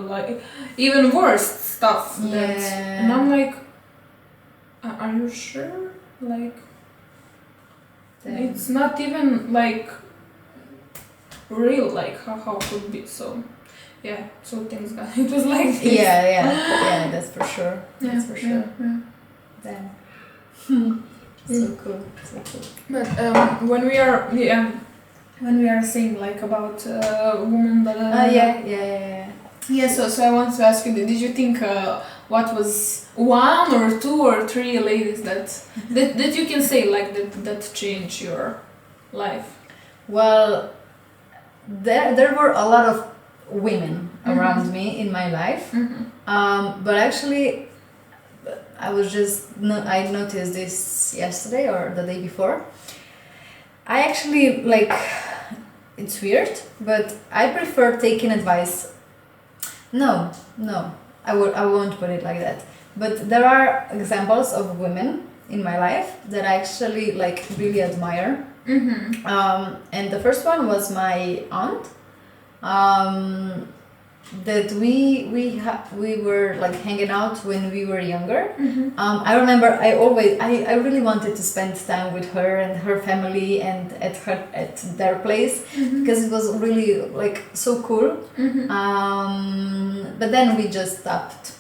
like even worse stuff. Yeah. And I'm like, are you sure? Like, it's not even like real. Like how could be so? Yeah. So things got it was like this. Yeah. That's for sure. That's for sure. Yeah. Damn. So cool. But when we are saying like about women, Yeah. So I want to ask you, did you think what was one or two or three ladies that you can say like that changed your life? Well, there were a lot of women around me in my life, but actually I noticed this yesterday or the day before. I actually like, it's weird, but I prefer taking advice. No, I won't put it like that. But there are examples of women in my life that I actually like really admire. And the first one was my aunt. That we were like hanging out when we were younger. I remember I really wanted to spend time with her and her family and at their place, because it was really like so cool. But then we just stopped.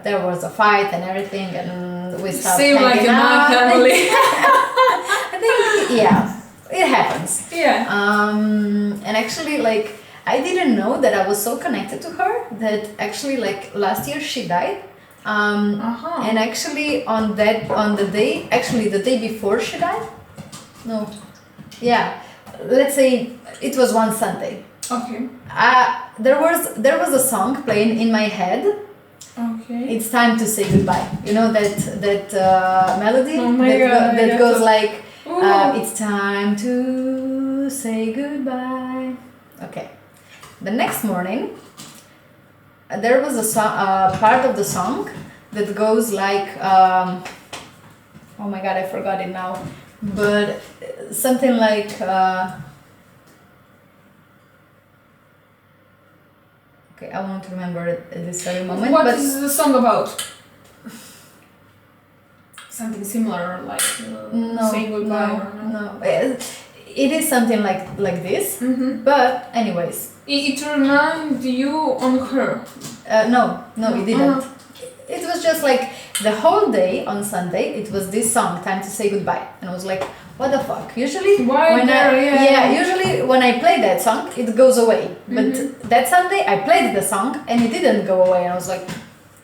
There was a fight and everything, and we stopped Same like hanging in my out. family. I think it happens. Yeah. And actually like, I didn't know that I was so connected to her that actually like last year she died. And actually on the day before she died, let's say it was one Sunday. Okay. There was a song playing in my head. Okay. It's time to say goodbye. You know that melody that goes like, it's time to say goodbye. Okay. The next morning, there was a part of the song that goes like, oh my god, I forgot it now. but something like okay, I won't remember it at this very moment. What but is the song about? Something similar, like no, say goodbye or no? no. It is something like this. Mm-hmm. But anyways, It reminds you on her. no, it didn't. Uh-huh. It was just like the whole day on Sunday. It was this song, "Time to Say Goodbye," and I was like, "What the fuck?" Usually, Why when there? usually when I play that song, it goes away. But that Sunday, I played the song and it didn't go away, and I was like,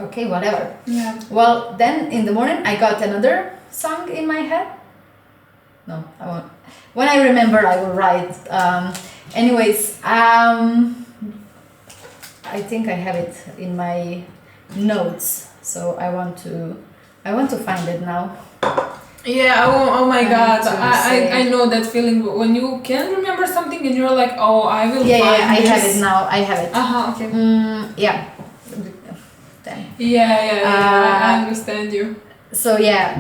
"Okay, whatever." Yeah. Well, then in the morning, I got another song in my head. No, I won't. When I remember, I will write. Anyways, I think I have it in my notes, so I want to find it now. Yeah, oh my I god, need to say I know that feeling when you can remember something and you're like, oh, I will Yeah, find I this. have it now. I have it. Okay. Yeah. Then. Yeah, I understand you. So yeah,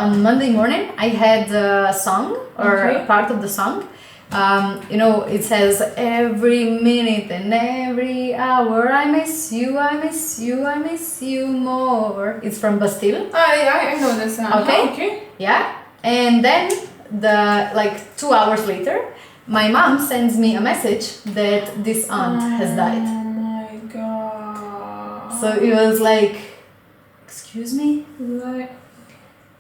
on Monday morning, I had a song or Okay. a part of the song. It says every minute and every hour I miss you, I miss you, I miss you more. It's from Bastille. I know that song. Okay. Okay. Yeah, and then 2 hours later, my mom sends me a message that this aunt has died. Oh my god. So it was like, excuse me. Like.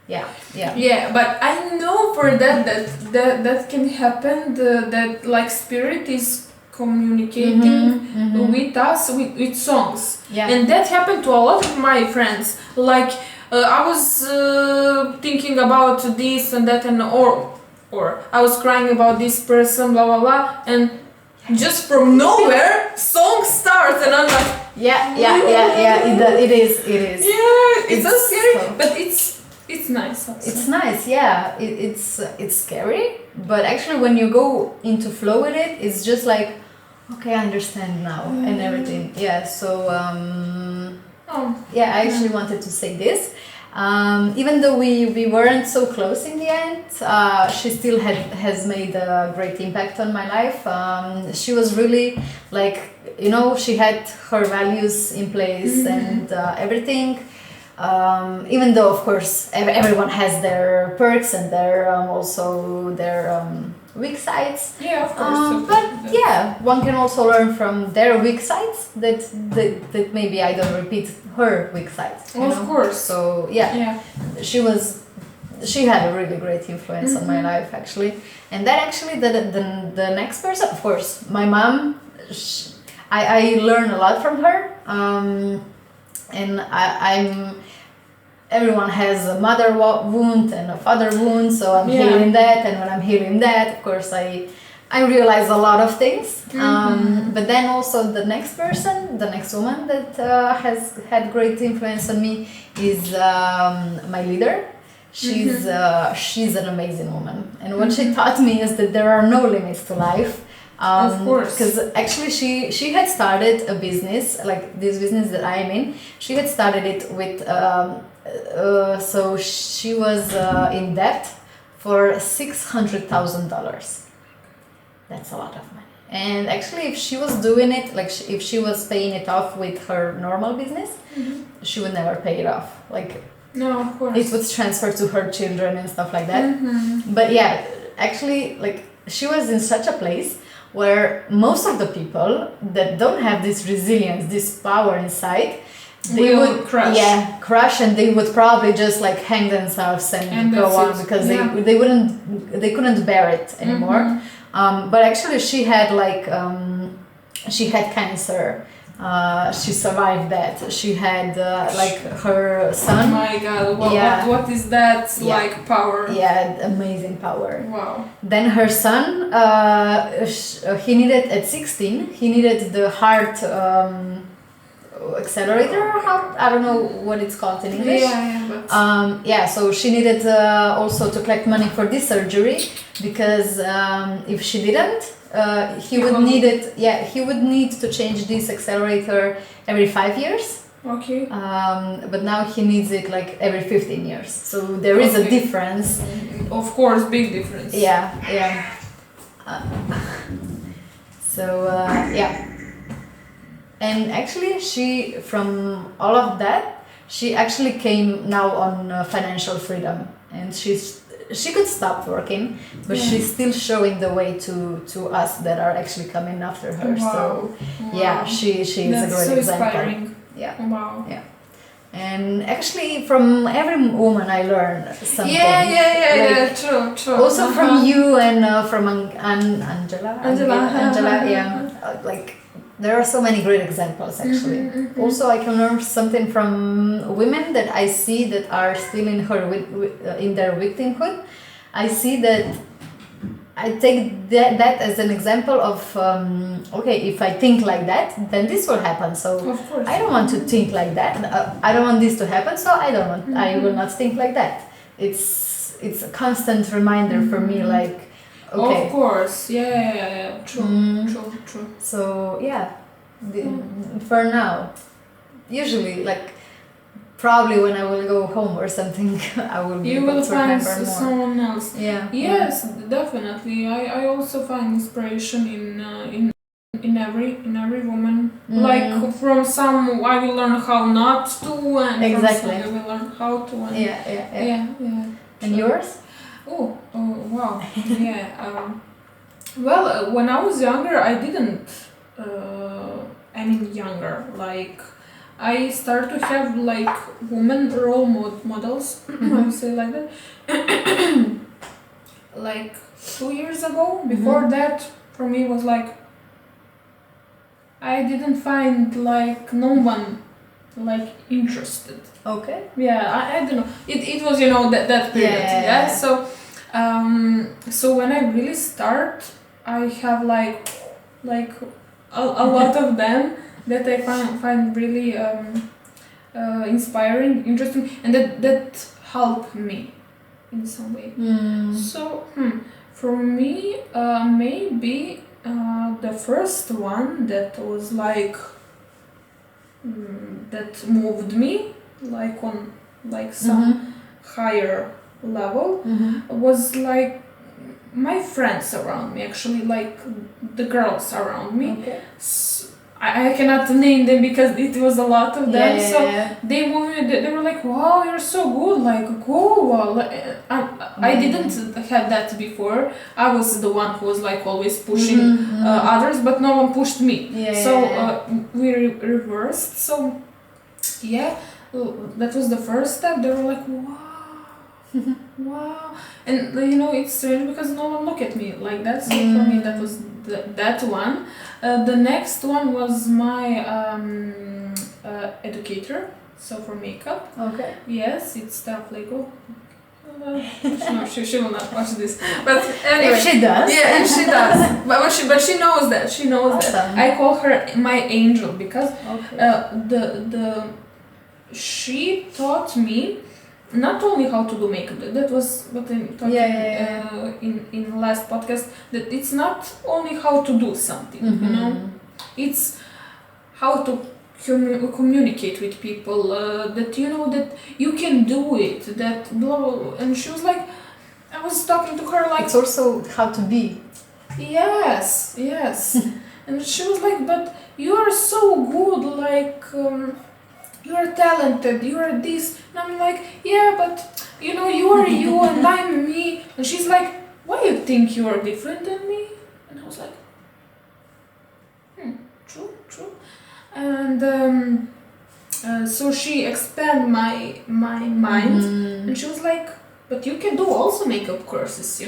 Yeah. Yeah, but I know for that can happen. That like spirit is communicating with us with songs. Yeah. And that happened to a lot of my friends. Like I was thinking about this and that, and or I was crying about this person, blah blah blah, and just from nowhere, song starts, and I'm like, Yeah. It is. yeah, it's so scary, so- but it's nice also. It's nice, yeah. It's scary, but actually when you go into flow with it, it's just like, okay, I understand now and everything. Yeah. So yeah, I actually wanted to say this. Even though we weren't so close in the end, she still has made a great impact on my life. She was really like, she had her values in place and everything. Even though of course everyone has their perks and their also their weak sides. Yeah, of course. But yeah, one can also learn from their weak sides that maybe I don't repeat her weak sides. Of course. So yeah, Yeah. she had a really great influence on my life actually. And then actually the next person, of course, my mom. I learn a lot from her. And I'm. Everyone has a mother wound and a father wound, so I'm healing that. And when I'm healing that, of course, I realize a lot of things. But then also the next person, the next woman that has had great influence on me is my leader. She's an amazing woman, and what she taught me is that there are no limits to life. Of course. Because actually she had started a business, like this business that I am in. She had started it with, so she was in debt for $600,000. That's a lot of money. And actually if she was doing it, like if she was paying it off with her normal business, she would never pay it off. Like, no, of course. it was transferred to her children and stuff like that. But yeah, actually, like, she was in such a place where most of the people that don't have this resilience, this power inside, they would crush, and they would probably just like hang themselves and go on because they couldn't bear it anymore. But actually she had she had cancer. She survived that. She had her son. Oh my god, what is that like power? Yeah, amazing power. Wow. Then her son, he needed at 16, he needed the heart accelerator. I don't know what it's called in English. So she needed also to collect money for this surgery because if she didn't, he would need to change this accelerator every 5 years Okay. But now he needs it like every 15 years. So there is a Okay. difference. Of course, big difference. Yeah. Yeah. And actually, she, from all of that, she actually came now on financial freedom, and she could stop working, but she's still showing the way to us that are actually coming after her. Wow. So yeah, she is a That's great so example. inspiring. Yeah. Wow. Yeah. And actually, from every woman I learn something. Yeah. True. Also from you and from Angela. Angela. Yeah. Like, there are so many great examples actually. Also, I can learn something from women that I see that are still in their victimhood. I see that I take that as an example of okay, if I think like that, then this will happen. So Of course. I don't want to think like that. I don't want this to happen. So I don't want. I will not think like that. It's a constant reminder for me. Like, okay. Of course. Yeah. True. So yeah, for now, usually like probably when I will go home or something, I will be You able will to find remember more. someone else. Yeah. Yes, definitely. I also find inspiration in every woman. Like from some, I will learn how not to, and Exactly. from some I will learn how to. And Yeah. And Sure. yours? Oh wow. Yeah. Well, when I was younger, I didn't. Younger. Like, I started to have like women role models. I would say like that. Like 2 years ago. Before that, for me was like I didn't find like no one like interested. Okay. Yeah, I don't know. It was that period. Yeah. So when I really start, I have like a lot of them that I find really inspiring, interesting, and that helped me in some way. So for me, maybe the first one that was like that moved me like on like some higher level was like my friends around me, actually, like the girls around me. Okay. I cannot name them because it was a lot of them. Yeah. So they were like, wow, you're so good, like cool. Well, I didn't have that before. I was the one who was like always pushing others, but no one pushed me. We reversed. So yeah, that was the first step. They were like, wow. And it's strange because no one looked at me like that. So for me, that was that one. The next one was my educator, so for makeup. Okay. Yes, it's Staff Lego. No, she will not watch this. But anyway, If she does. Yeah, if she does. But she knows that. She knows Awesome. that. I call her my angel because she taught me not only how to do makeup. That was what I taught in the last podcast. That it's not only how to do something, it's how to communicate with people. That that you can do it. That blah. And she was like, I was talking to her like. It's also how to be. Yes. And she was like, but you are so good. Like. You are talented, you are this. And I'm like, yeah, but you are you and I'm me. And she's like, why you think you are different than me? And I was like, true. And so she expanded my mind, and she was like, but you can do also makeup courses,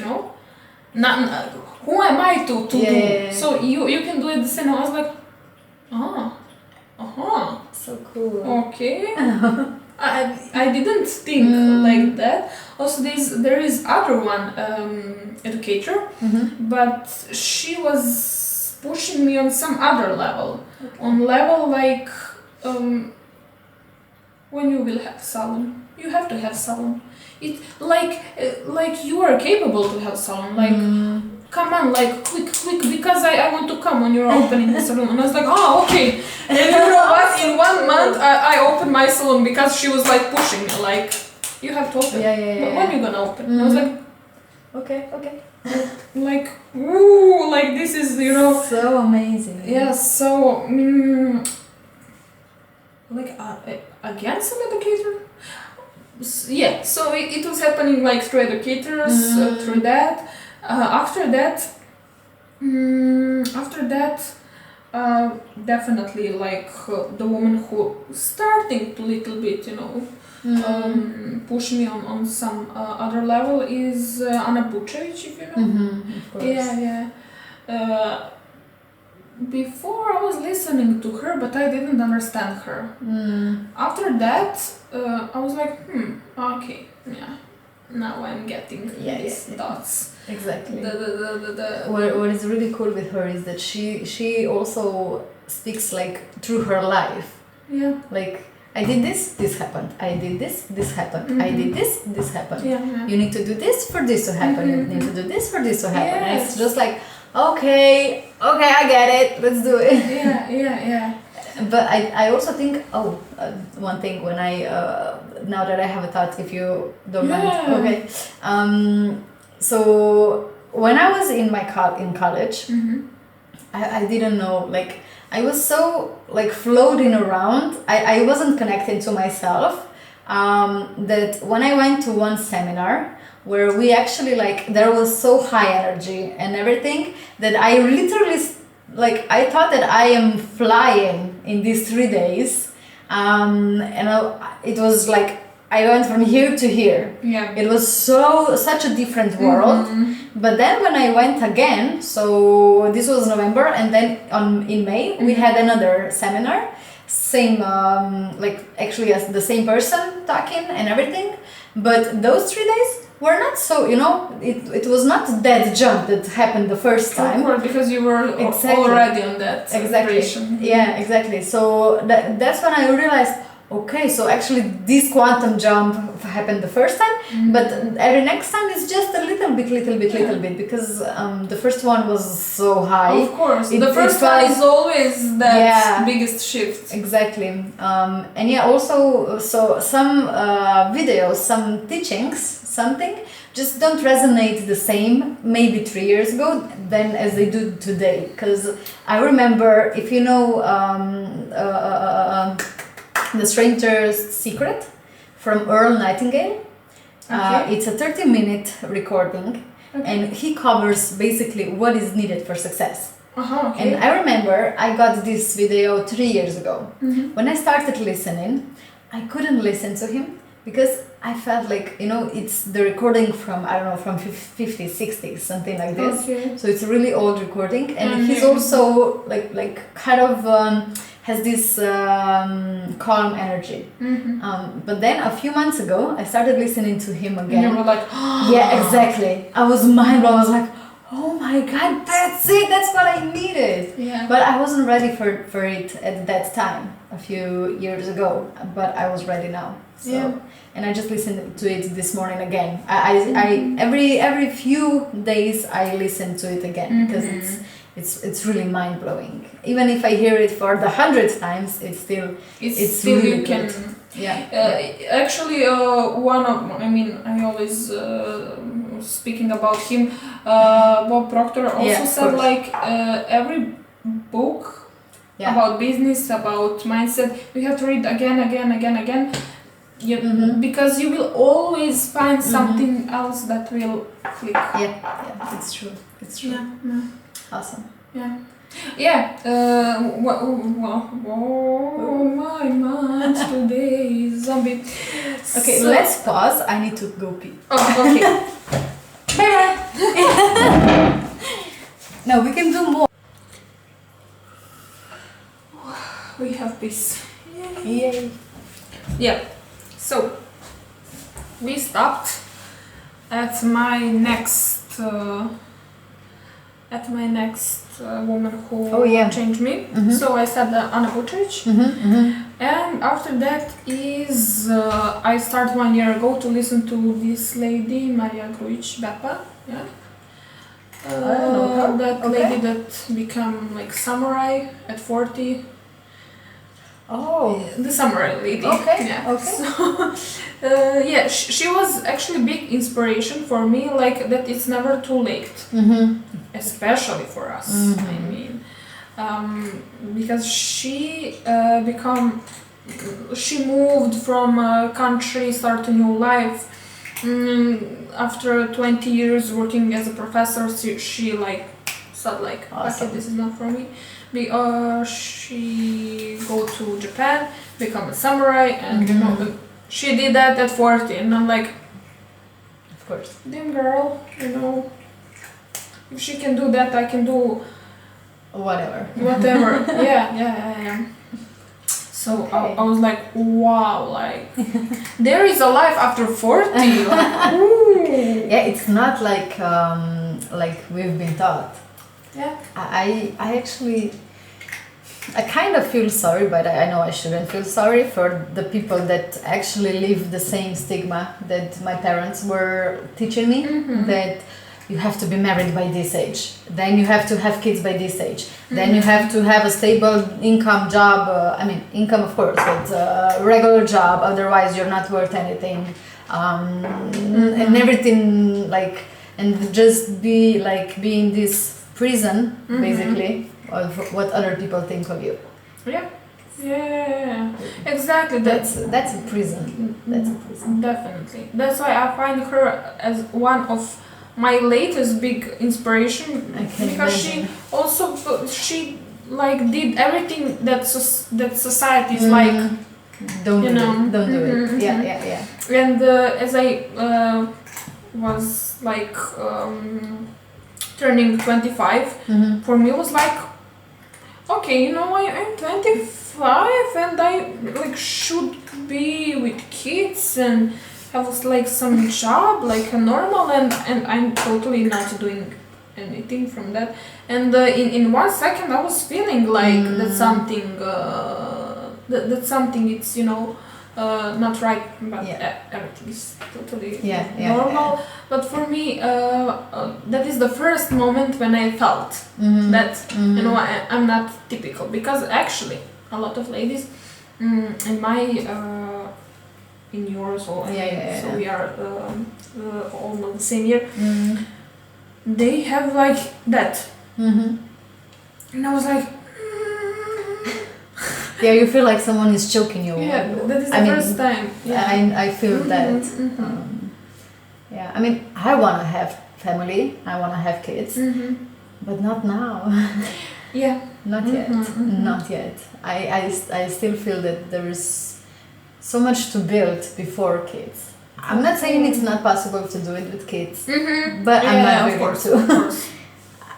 Not who am I to do? So you can do it the same. I was like, So cool. Okay. I didn't think like that. Also, there is other one educator, but she was pushing me on some other level. Okay. On level like when you will have salon, you have to have salon. It like you are capable to have salon. Like come on, like quick, because I want to come when you're opening the salon. And I was like, oh, okay. And you know what? In 1 month, I opened my salon because she was like pushing me, like, you have to open. When are you gonna open? And I was like, okay. like, ooh, like this is, you know. So amazing. Yeah, so, like, again, some educator? Yeah, so it was happening like through educators, through that. After that, definitely like the woman who starting to little bit, you know, push me on some other level is Anna Bucevic, if you know. Of course. Yeah. Before I was listening to her, but I didn't understand her. After that, I was like, okay, yeah. Now I'm getting these thoughts. Exactly. The What is really cool with her is that she also speaks like through her life. Yeah. Like, I did this happened. I did this happened. I did this happened. Yeah. You need to do this for this to happen. You need to do this for this to happen. And Yes. it's just like, okay, I get it. Let's do it. Yeah. But I also think, one thing when now that I have a thought, if you don't mind, okay. So when I was in in college, I didn't know, like, I was so like floating around. I wasn't connecting to myself. That when I went to one seminar where we actually like there was so high energy and everything that I literally like I thought that I am flying in these 3 days, and it was like I went from here to here. Yeah. It was such a different world. But then when I went again, so this was November, and then in May we had another seminar, same like actually as the same person talking and everything. But those 3 days were not so, you know, it was not that jump that happened the first time. Of course, because you were already on that vibration. Yeah, exactly. So that's when I realized, okay, so actually this quantum jump happened the first time, but every next time it's just a little bit, because the first one was so high. Of course, the first one is always that biggest shift. Exactly. And yeah, also, so some videos, some teachings, something just don't resonate the same maybe 3 years ago than as they do today. Because I remember, if you know The Stranger's Secret from Earl Nightingale. It's a 30-minute recording, and he covers basically what is needed for success. And I remember I got this video 3 years ago. When I started listening, I couldn't listen to him because I felt like, you know, it's the recording from, I don't know, from 50s, 60s, something like this. So it's a really old recording, and he's also like kind of has this calm energy. But then a few months ago, I started listening to him again. And you were like, yeah, exactly. I was mind blown. I was like, oh my God, that's it. That's what I needed. Yeah. But I wasn't ready for it at that time, a few years ago. But I was ready now. So, and I just listened to it this morning again. I every few days I listen to it again because it's really mind blowing. Even if I hear it for the 100th times, it's still really you can. Actually, one of, I mean, I always speaking about him. Bob Proctor also said like every book about business, about mindset, you have to read again. Because you will always find something else that will click. Yeah, it's true. Yeah. Awesome. My mind today is zombie. Okay, so let's pause. I need to go pee. Okay. Bye. No, we can do more. We have this. Yay. Yeah. So we stopped at my next woman who changed me. So I said Anna Bucevic. And after that is I started 1 year ago to listen to this lady Maria Grujic Bepa. I don't know her. That Okay. lady that become like samurai at 40. Oh. The samurai lady. Okay, Yeah. okay. So, yeah, she was actually big inspiration for me. Like that, it's never too late, Mm-hmm. especially for us. I mean, because she moved from a country, start a new life. After 20 years working as a professor, she like said like, Awesome. okay, this is not for me. She go to Japan, become a samurai, and you know, she did that at 40, and I'm like, Of course. damn girl, you know, if she can do that, I can do Whatever. whatever. Yeah. So Okay. I was like, wow, like there is a life after 40. Like, ooh. Yeah, it's not like we've been taught. Yeah. I actually, I kind of feel sorry, but I know I shouldn't feel sorry for the people that actually live the same stigma that my parents were teaching me, that you have to be married by this age, then you have to have kids by this age, then you have to have a stable income job, I mean income of course, but regular job, otherwise you're not worth anything, and everything, like, and just be in this prison basically of what other people think of you. Yeah, exactly. That's a prison. That's a prison. Definitely. That's why I find her as one of my latest big inspiration, I can because imagine. she like did everything that society is like, Don't you do know. it. Don't do it. Mhm, Yeah. and as I was like turning 25, for me it was like, okay, you know, I'm 25 and I like should be with kids and have like some job like a normal, and I'm totally not doing anything from that. And in 1 second I was feeling like that something that something, it's, you know, not right, but everything is totally normal. But for me, that is the first moment when I felt that, you know, I'm not typical, because actually a lot of ladies in my in yours, or so we are almost the same year, they have like that, and I was like, yeah, you feel like someone is choking you. Yeah, that is the first time. Yeah. I feel that. Yeah, I mean, I want to have family, I want to have kids, but not now. Yeah. Not yet. Not yet. I still feel that there is so much to build before kids. I'm not saying it's not possible to do it with kids, but I'm not willing to.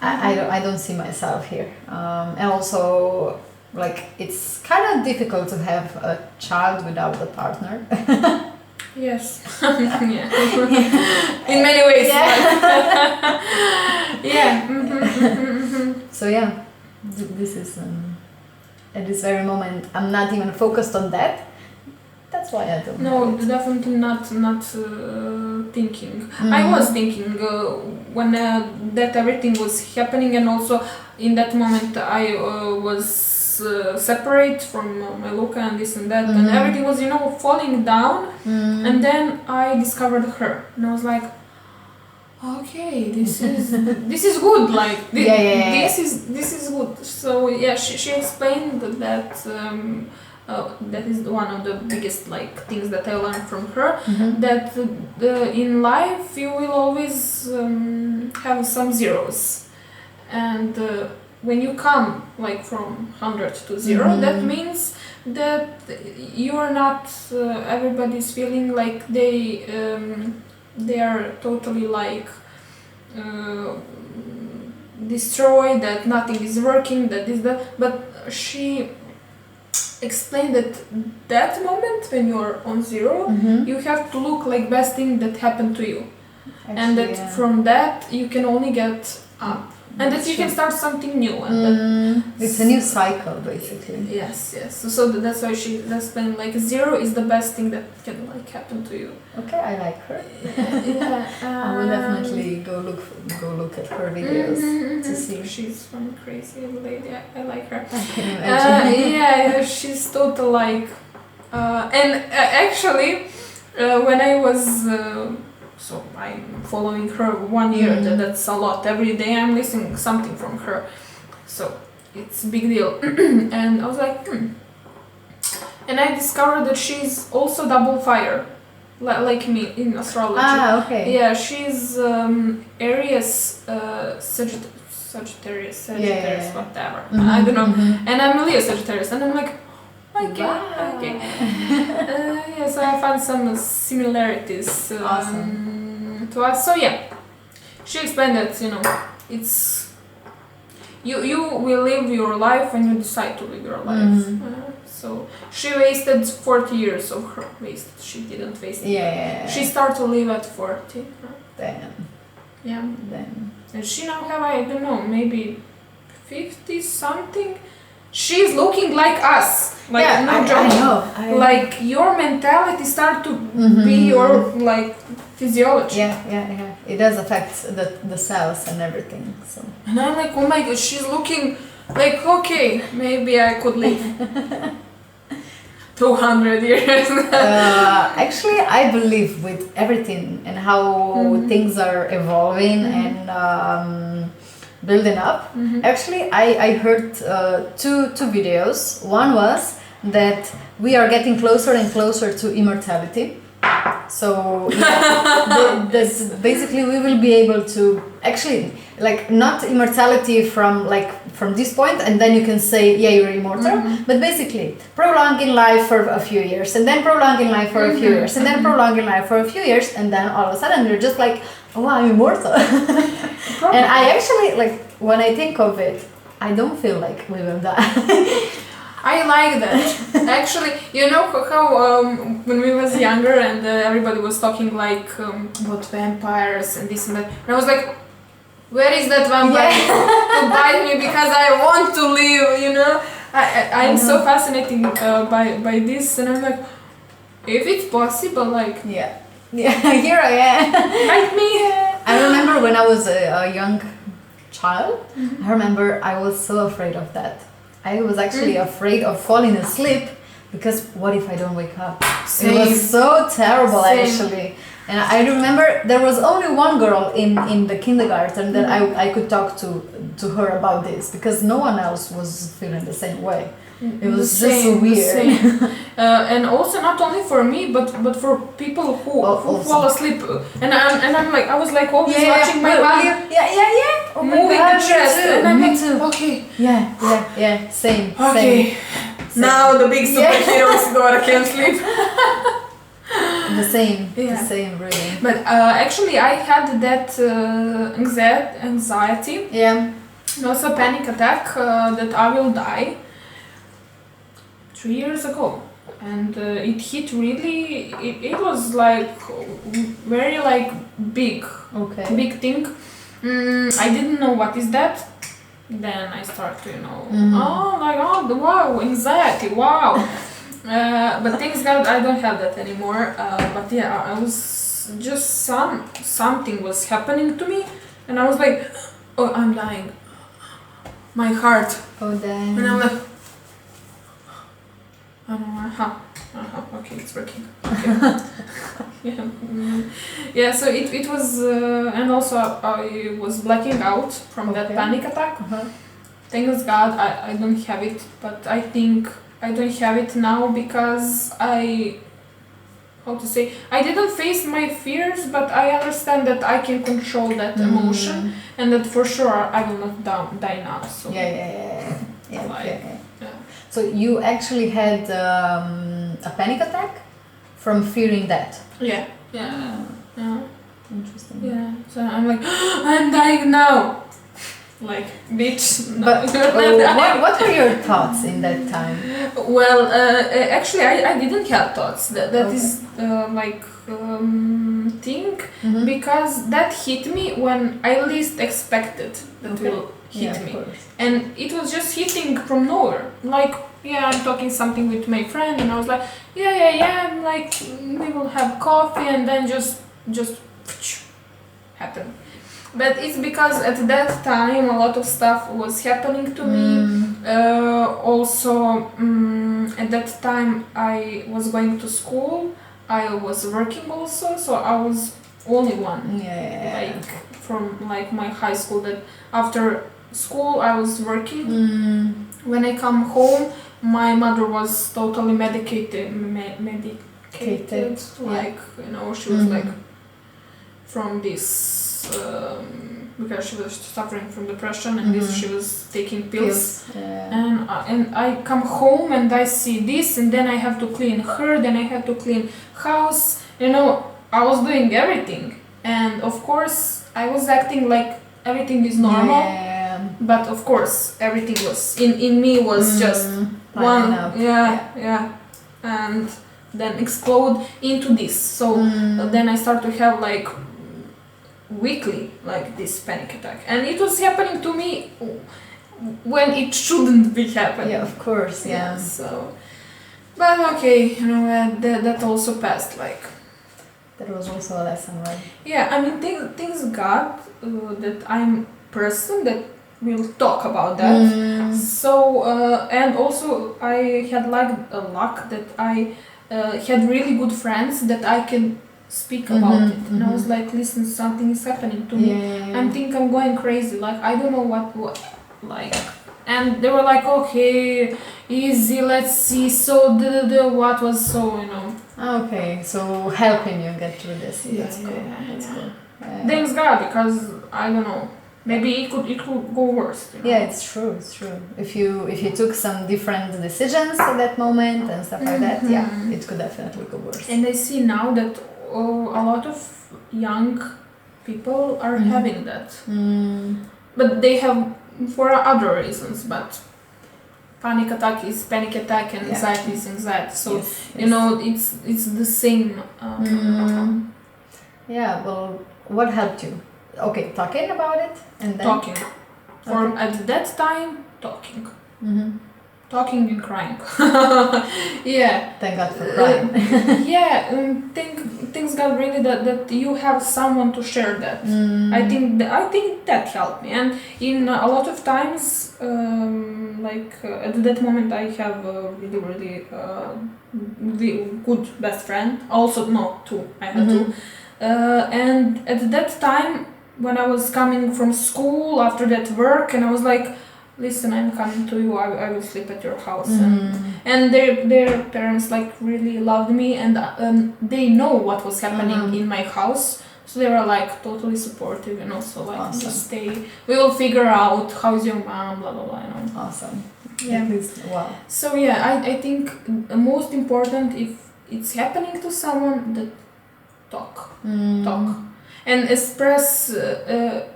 I don't see myself here. And also, like, it's kind of difficult to have a child without a partner. Yes. Yeah. In many ways. Yeah. So yeah, this is at this very moment I'm not even focused on that. That's why I don't. No, definitely not thinking. I was thinking when that everything was happening, and also in that moment I was separate from my Luca and this and that, and everything was, you know, falling down. And then I discovered her, and I was like, okay, this is good. Like this is good. So yeah, she explained that. That is one of the biggest like things that I learned from her, that in life you will always have some zeros, and when you come like from 100 to 0, that means that you are not everybody's feeling like they are totally like destroyed, that nothing is working, that is the, but she explained that moment when you're on 0, you have to look like best thing that happened to you. Actually, and that from that you can only get up. and that you can start something new. And it's a new cycle, basically. yes. So that's why that's been like 0 is the best thing that can like happen to you. Okay, I like her. Yeah, I will definitely go look at her videos to see. She's one crazy lady. I like her. I can imagine. Yeah, she's total like. Actually, when I was. So I'm following her 1 year. That's a lot. Every day I'm listening something from her. So it's a big deal. And I was like, And I discovered that she's also double fire, like me in astrology. Ah, okay. Yeah, she's Aries, Sagittarius, Yeah. whatever. I don't know. And I'm Leo Sagittarius, and I'm like, okay, Wow. okay. Yeah, so I found some similarities Awesome. to us. So yeah, she explained that it's you will live your life when you decide to live your life. So she wasted 40 years of her waste. She didn't waste it. Yeah. She started to live at 40. Damn. Yeah. Damn. And she now have, I don't know, maybe 50 something. She's looking like us. Like, yeah, no I joke. know. Like your mentality start to be your like physiology. Yeah. It does affect the cells and everything. So. And I'm like, oh my god, she's looking like, okay, maybe I could live 200 years. Actually, I believe with everything and how things are evolving and building up. Actually, I heard two videos. One was that we are getting closer and closer to immortality. So that's basically we will be able to actually like not immortality from this point and then you can say yeah you're immortal, but basically prolonging life for a few years and then prolonging life for a few years and then prolonging life for a few years and then all of a sudden you're just like, oh, I'm immortal. And I actually like when I think of it, I don't feel like we will die. I like that. Actually, you know how when we was younger and everybody was talking like about vampires and this and that, and I was like, where is that vampire to bite me because I want to live, I'm so fascinated by this, and I'm like, if it's possible, like yeah, here I am. bite me. I remember when I was a young child, I remember I was so afraid of that. I was actually afraid of falling asleep because what if I don't wake up? Same. It was so terrible. Same. Actually. And I remember there was only one girl in the kindergarten that I could talk to her about this because no one else was feeling the same way. It was just so weird. And also not only for me but for people who fall asleep. And I'm like, I was like always watching my mom. Oh moving the chest. And I'm like, too. okay. Yeah. Same. Okay. Same. Now the big superhero Izadora can't sleep. The same. Yeah. The same, really. But actually, I had that anxiety. Yeah. And also panic attack that I will die 3 years ago. And it hit really. It was like very like big. Okay. Big thing. I didn't know what is that. Then I start to, wow, anxiety, wow. But thanks God I don't have that anymore. But yeah, I was just something was happening to me, and I was like, oh, I'm dying. My heart. Oh damn. And I'm like, I don't know. Okay, it's working. Okay. Yeah. So it was, and also I was blacking out from that panic attack. Thanks God I don't have it, but I think I don't have it now because I didn't face my fears, but I understand that I can control that emotion, and that for sure I will not die now. So Yeah. So you actually had a panic attack from fearing that? Yeah. Interesting. Yeah. So I'm like, I'm dying now. like, bitch. No, But you're not what were your thoughts in that time? Well, actually, I didn't have thoughts. That Okay. is thing Mhm. because that hit me when I least expected that Okay. will hit Yeah, of me, course. and it was just hitting from nowhere. Like, yeah, I'm talking something with my friend, and I was like, yeah, like we will have coffee, and then just happen. But it's because at that time a lot of stuff was happening to me. Also, at that time I was going to school. I was working also, so I was only one. Yeah. Like from like my high school. That after school I was working. When I come home, my mother was totally medicated. Cated, Like, you know, she was Mhm. like from this because she was suffering from depression, and this Mhm. she was taking pills. Yeah. And I come home and I see this, and then I have to clean her, then I have to clean house. You know, I was doing everything, and of course I was acting like everything is normal. Yeah. But of course everything was in me was just one, Lining up. yeah, and then explode into this. So then I start to have like weekly like this panic attack, and it was happening to me when it shouldn't be happening. Yeah, of course. Yeah. So, but okay, you know, that also passed. Like, That was also a lesson, right? yeah, I mean, things got that I'm person that will talk about that. So and also I had like a luck that I had really good friends that I can speak about it, and I was like, listen, something is happening to me. I think I'm going crazy, like I don't know what like, and they were like, okay, easy, let's see. So what was, so, you know, Okay, so helping you get through this. That's yeah, cool. yeah, That's yeah. cool. Thanks God, because I don't know, maybe it could go worse, you know? Yeah, it's true. It's true. If you took some different decisions at that moment and stuff like that, yeah, it could definitely go worse. And I see now that a lot of young people are having that, but they have for other reasons. But panic attack is panic attack, and anxiety is anxiety. So you know, it's the same. Yeah. Well, what helped you? Okay, talking about it, and then Talking. For at that time, talking. Talking and crying. Yeah. Thank God for crying. Yeah, things got really that you have someone to share that. I think that helped me, and in a lot of times, at that moment, I have a really good best friend. Also, no, two. I had two, and at that time, when I was coming from school after that work, and I was like, listen, I'm coming to you, I will sleep at your house. And their parents like really loved me, and they know what was happening in my house, so they were like totally supportive, you know, so like, Awesome. just stay, we will figure out how's your mom, blah blah blah, you know. Awesome. Yeah. At least, wow. So yeah, I think the most important, if it's happening to someone, that talk. And express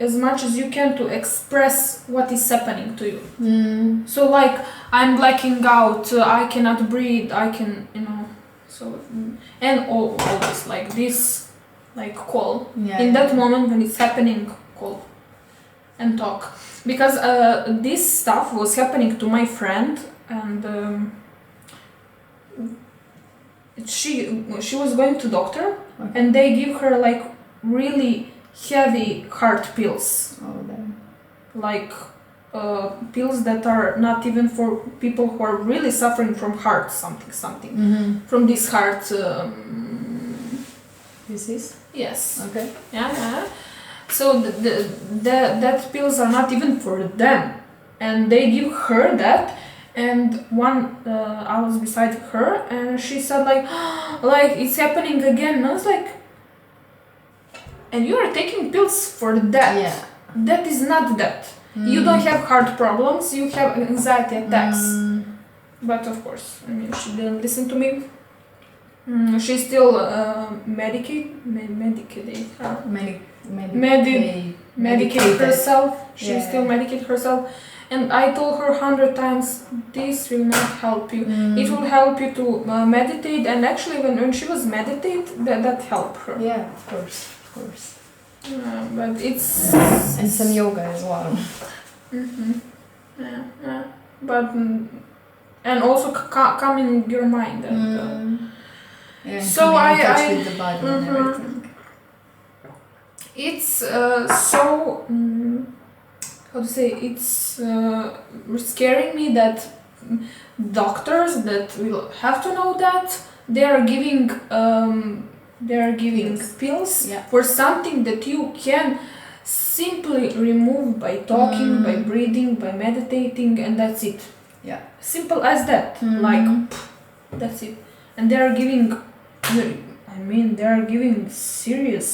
as much as you can, to express what is happening to you. So like, I'm blacking out, I cannot breathe, I can, you know, so, and all this, like this, like call. In that moment when it's happening, call and talk. Because this stuff was happening to my friend, and she was going to doctor, and they give her like really heavy heart pills, like pills that are not even for people who are really suffering from heart something from this heart disease. Yes. Okay. Yeah. So that pills are not even for them, and they give her that. And I was beside her, and she said like it's happening again. And I was like, and you are taking pills for that. Yeah. That is not that. You don't have heart problems, you have anxiety attacks. But of course, I mean, she didn't listen to me. She still medicated her. medicate herself. She Yeah. still medicate herself. And I told her 100 times, this will not help you. It will help you to meditate. And actually, when she was meditate, that helped her. Yeah, of course. But it's And some yoga as well. yeah. But and also calming your mind. And, Yeah, So coming in touch I- with the body and everything. it's so how to say, it's scaring me that doctors that will have to know that they are giving pills Yeah. for something that you can simply remove by talking, by breathing, by meditating, and that's it. Yeah. Simple as that. Like that's it. And they are giving serious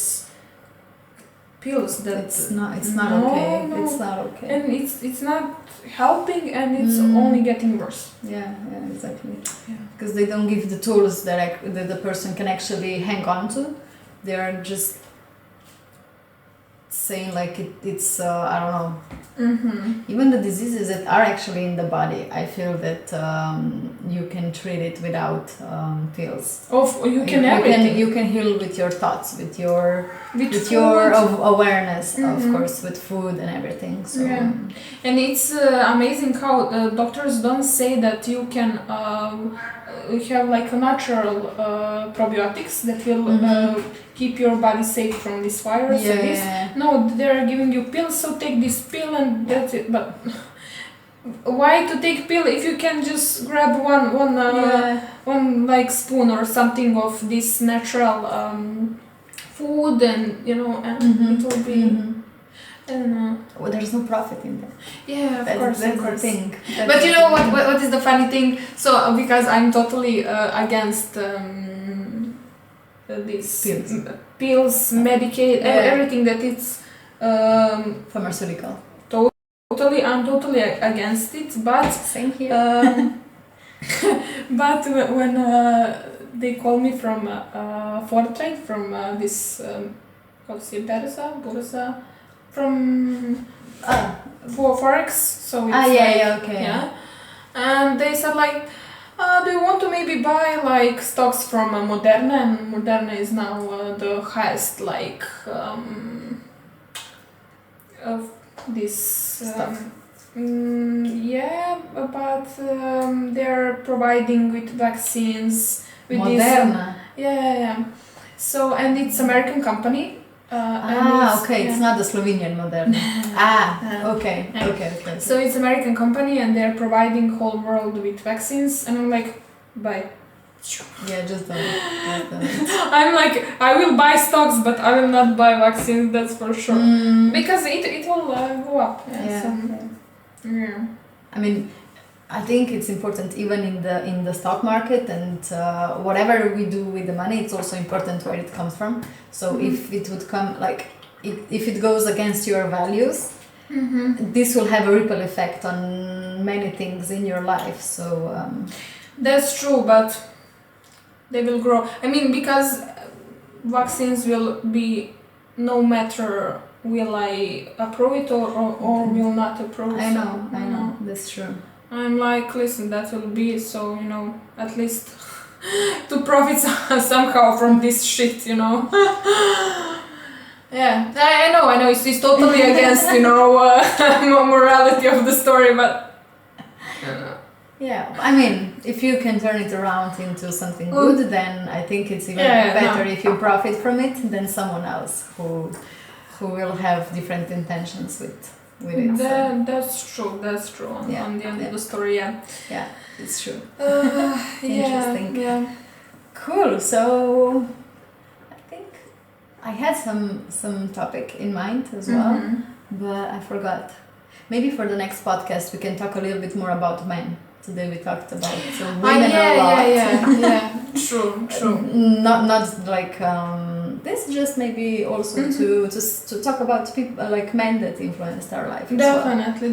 pills that It's not No, okay. no. It's not okay. and it's not helping, and it's only getting worse. Yeah, exactly. Yeah. Because they don't give the tools that the person can actually hang on to. They are just saying like it's I don't know. Even the diseases that are actually in the body, I feel that you can treat it without pills. You can everything. You can heal with your thoughts, with your with your food. awareness, of course, with food and everything. So Yeah. And it's amazing how doctors don't say that you can have like a natural probiotics that will keep your body safe from this virus and this. No, they're giving you pills, so take this pill and that's it. But why to take pill if you can just grab one like spoon or something of this natural food, and and it will be. I don't know. Well, there's no profit in that. Yeah, of That's course. the thing. But you know what is the funny thing? So because I'm totally against these pills, medicate, everything that it's Pharmaceutical. I'm totally against it. But Same here. but when they call me from Fortrade, from this how to say, Bursa, from for Forex, so it's okay. yeah. And they said like, do you want to maybe buy like stocks from Moderna? And Moderna is now the highest like of this Stuff. yeah, but they're providing with vaccines with Moderna. this yeah. So, and it's American company. It's not the Slovenian Moderna. Okay. So it's American company, and they're providing whole world with vaccines, and I'm like, buy. Yeah, just don't. Just I'm like, I will buy stocks, but I will not buy vaccines. That's for sure, because it will go up. Yeah. I mean, I think it's important even in the stock market, and whatever we do with the money, it's also important where it comes from. So if it would come like if it goes against your values, this will have a ripple effect on many things in your life. So that's true, but they will grow. I mean, because vaccines will be no matter will I approve it or will not approve. I know, that's true. I'm like, listen, that will be so, at least to profit somehow from this shit, Yeah, I know, it's totally against, morality of the story, but... Yeah, I mean, if you can turn it around into something good, then I think it's even better if you profit from it than someone else who will have different intentions with it. That's true. On the end of the story, yeah, it's true. Interesting. Yeah. Cool. So I think I had some topic in mind as well, but I forgot. Maybe for the next podcast we can talk a little bit more about men. Today we talked about women a lot. Yeah. True. Not like this. Just maybe also to talk about people like men that influenced our life. Definitely.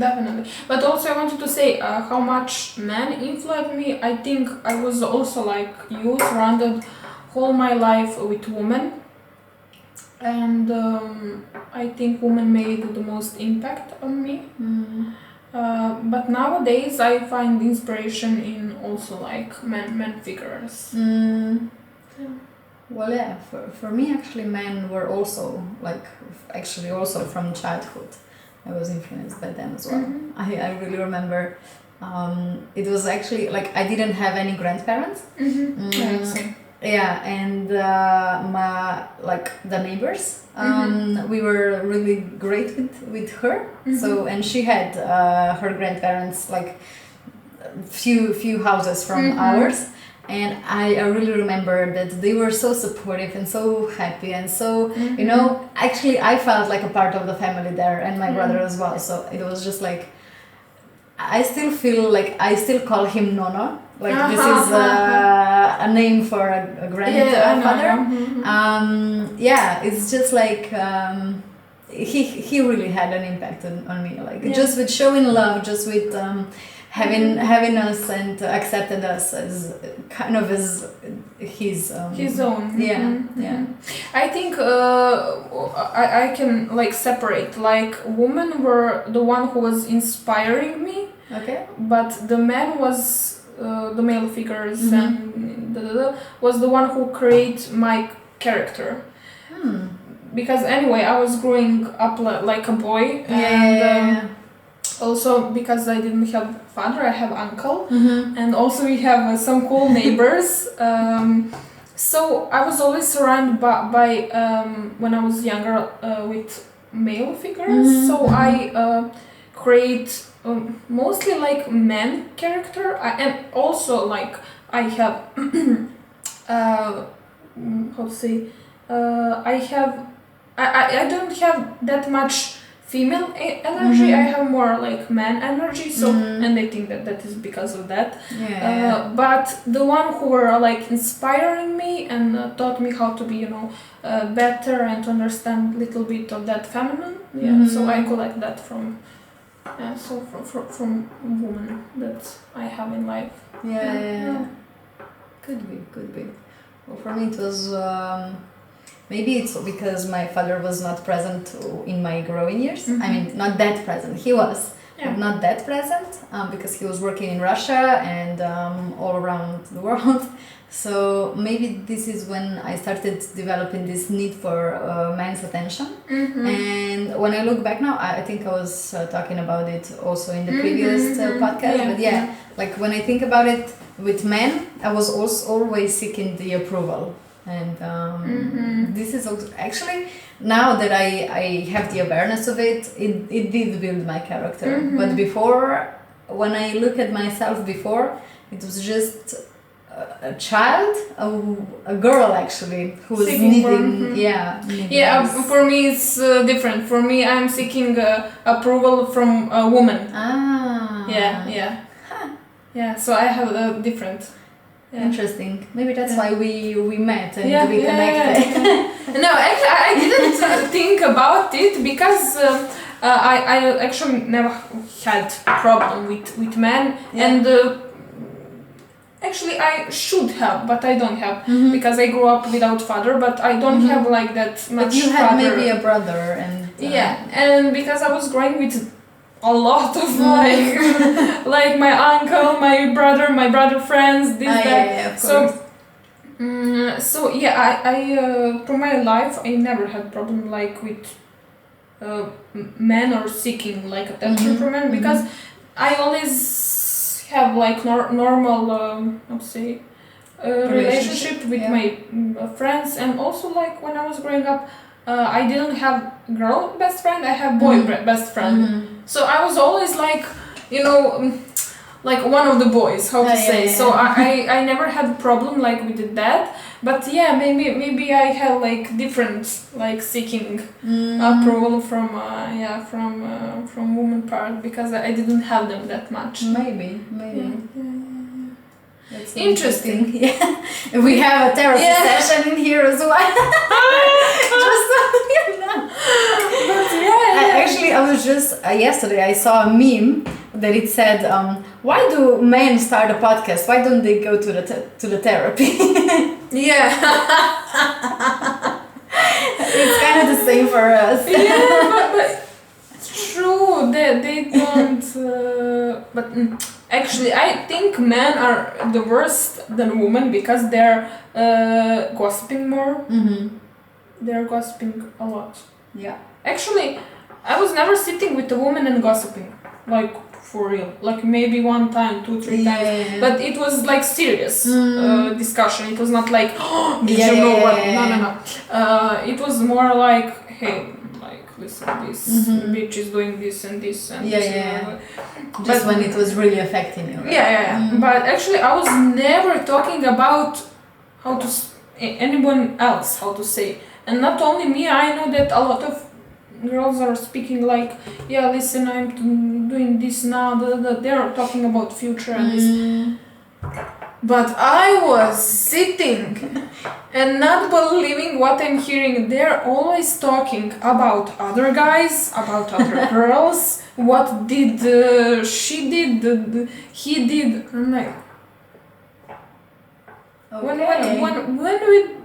But also I wanted to say how much men influenced me. I think I was also like you, surrounded whole my life with women, and I think women made the most impact on me. But nowadays I find inspiration in also like men figures. Well, yeah, for me, actually, men were also, like, actually also from childhood. I was influenced by them as well. I really remember, it was actually, like, I didn't have any grandparents. Yeah, and the neighbors, we were really great with her. So, and she had her grandparents, like, few houses from ours. And I really remember that they were so supportive and so happy and so, you know, actually I felt like a part of the family there, and my brother as well. So it was just like, I still feel like I still call him Nono. Like this is a name for a grandfather. Yeah, it's just like he really had an impact on me. Like just with showing love, just with having us and accepted us as kind of as his own. Yeah. I think I can like separate, like women were the one who was inspiring me, Okay. but the man was the male figures and was the one who create my character. Because anyway I was growing up like a boy, and also because I didn't have father, I have uncle, and also we have some cool neighbors. So I was always surrounded by when I was younger with male figures. So I create mostly like man character, and also like I have how to say I don't have that much female energy. I have more like man energy, so and I think that is because of that. But the one who were like inspiring me and taught me how to be, you know, better and to understand a little bit of that feminine. So I collect that from from women that I have in life. Could be. Well, for me it was maybe it's because my father was not present in my growing years. I mean, not that present. He was, but not that present because he was working in Russia and all around the world. So maybe this is when I started developing this need for man's attention. And when I look back now, I think I was talking about it also in the previous podcast. But like when I think about it with men, I was also always seeking the approval. And this is also, actually, now that I have the awareness of it, it did build my character. But before, when I look at myself before, it was just a child, a girl actually, who was needing, for me it's different. For me, I'm seeking approval from a woman. So I have a different. Interesting. Maybe that's why we met and we connected. No, actually, I didn't think about it because I actually never had problem with men, and actually I should have, but I don't have because I grew up without father. But I don't have like that much. But you had maybe a brother and and because I was growing with a lot of like my uncle, my brother friends, that. I through my life I never had problem like with men or seeking like attention from men, because I always have like normal relationship with my friends, and also like when I was growing up I didn't have girl best friend, I have boy best friend. So I was always like, you know, like one of the boys, how to say. So I never had problem like with that. But maybe I have like different like seeking approval from woman part, because I didn't have them that much. Maybe. That's interesting. We have a therapy session in here as well. Just so you know. Actually, I was just yesterday I saw a meme that it said, "Why do men start a podcast? Why don't they go to the therapy?" It's kind same for us. Yeah, but it's true. They don't. Actually, I think men are the worst than women because they're gossiping more. Mm-hmm. They're gossiping a lot. Yeah. Actually, I was never sitting with a woman and gossiping, like for real. Like maybe one time, 2-3 times, Yeah. but it was like serious discussion. It was not like, oh, did Yeah, you know yeah, what? yeah, No. It was more like, hey, like listen, this Mhm. bitch is doing this and this and Yeah, this. yeah. But- Just when it was really affecting you. Right? Yeah. But actually, I was never talking about how to anyone else how to say, and not only me. I know that a lot of girls are speaking like, yeah, listen, I'm doing this now. They're talking about future and this. But I was sitting and not believing what I'm hearing. They're always talking about other guys, about other girls. What did she did, he did. I'm like,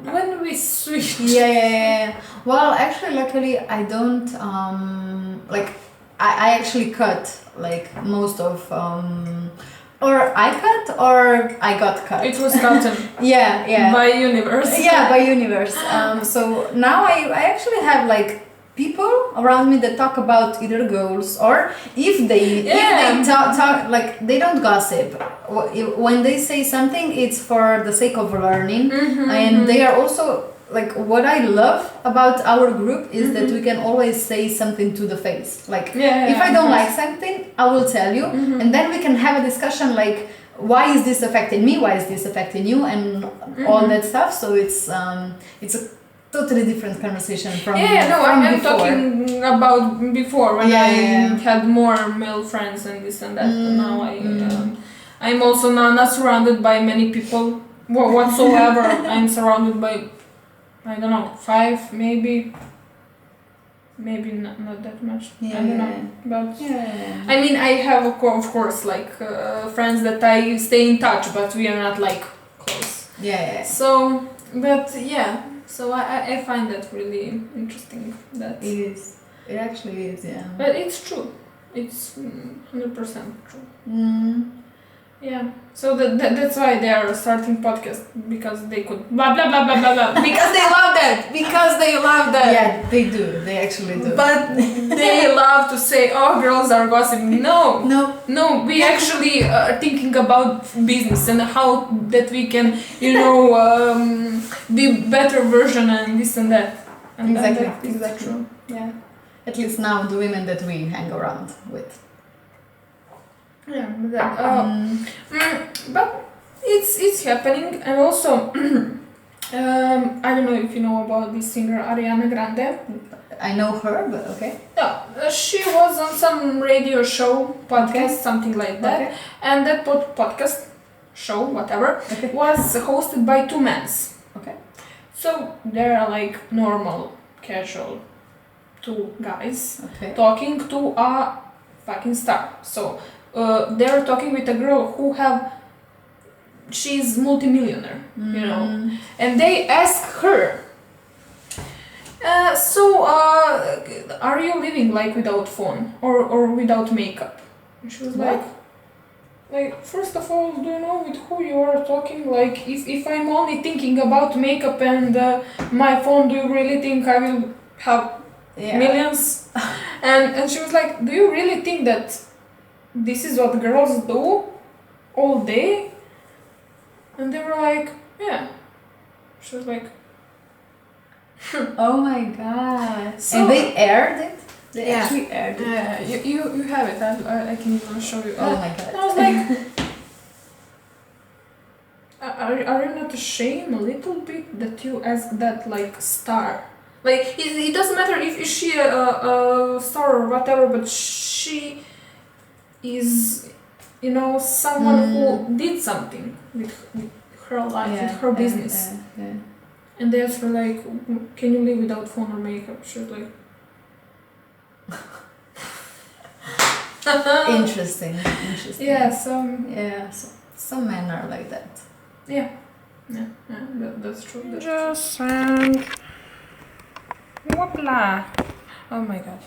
when we switch. Yeah. Well, actually, luckily, I don't like. I actually cut like most of or I cut or I got cut. It was gotten yeah. by universe. Yeah, by universe. So now I actually have like people around me that talk about either goals or if they talk like they don't gossip. When they say something, it's for the sake of learning, and they are also like what I love about our group is that we can always say something to the face. Like if I don't like something, I will tell you, and then we can have a discussion like why is this affecting me? Why is this affecting you? And all that stuff. So it's a totally different conversation from I'm before. talking about before when I Yeah. had more male friends and this and that. And now I'm also not surrounded by many people whatsoever. I'm surrounded by, I don't know, 5 maybe not that much. I don't know, but I mean I have of course like friends that I stay in touch, but we are not like close. So but so I find that really interesting. That It is. It actually is, yeah. But it's true. It's 100% true. Yeah. So that's why they are starting podcast, because they could blah blah blah blah blah blah because they love that. Because they love that. Yeah, they do. They actually do. But they love to say, "Oh, girls are gossiping." No. We actually are thinking about business and how that we can, be better version and this and that. And Exactly. that's true. Yeah. At least now the women that we hang around with. Yeah, but it's happening, and also I don't know if you know about this singer Ariana Grande. I know her, but okay. Yeah, she was on some radio show, podcast, something like that, Okay. and that podcast show, whatever, was hosted by 2 men. Okay. So they're like normal, casual 2 guys talking to a fucking star. So they're talking with a girl she's multimillionaire, and they ask her, are you living like without phone or without makeup? And she was like, first of all, do you know with who you are talking? Like, if I'm only thinking about makeup and my phone, do you really think I will have millions? And she was like, do you really think that this is what girls do all day? And they were like, yeah. She was like, oh my god. So, and they aired it? They actually aired it? Yeah, you have it. I can even show you. Oh my god. And I was like, are you not ashamed a little bit that you ask that like star? Like, it doesn't matter if she a star or whatever, but she is, someone who did something with her life, with her business. And they asked her like, can you live without phone or makeup? She was like, Interesting. Yeah, some men are like that. Yeah, that's true. Just saying. Whoopla. Oh my god.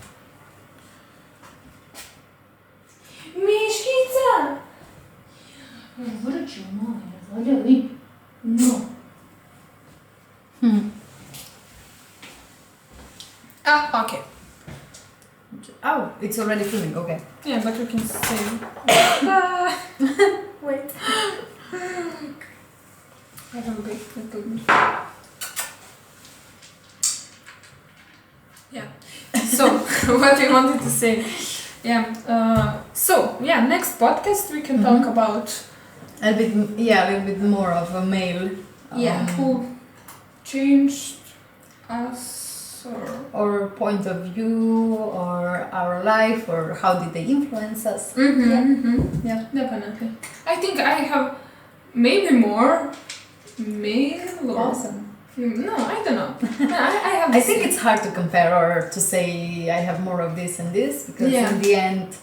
Мишкица! Выручи, мама, no. Ah, okay. Oh, it's already filming. Okay. Yeah, but we can say. Wait. I have a big little bit. Yeah. So, what we wanted to say. Yeah. Next podcast we can talk about. A little bit more of a male. Who changed us or point of view, or our life, or how did they influence us. Yeah, definitely. I think I have maybe more male or... Awesome. No, I don't know. I have. I think it's hard to compare or to say I have more of this and this, because in the end,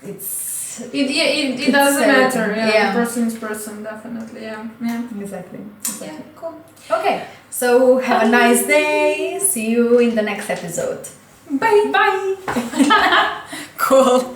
it doesn't matter. Yeah, person is person, definitely. Yeah. Exactly. Yeah, cool. Okay, so have a nice day. See you in the next episode. Bye. Cool.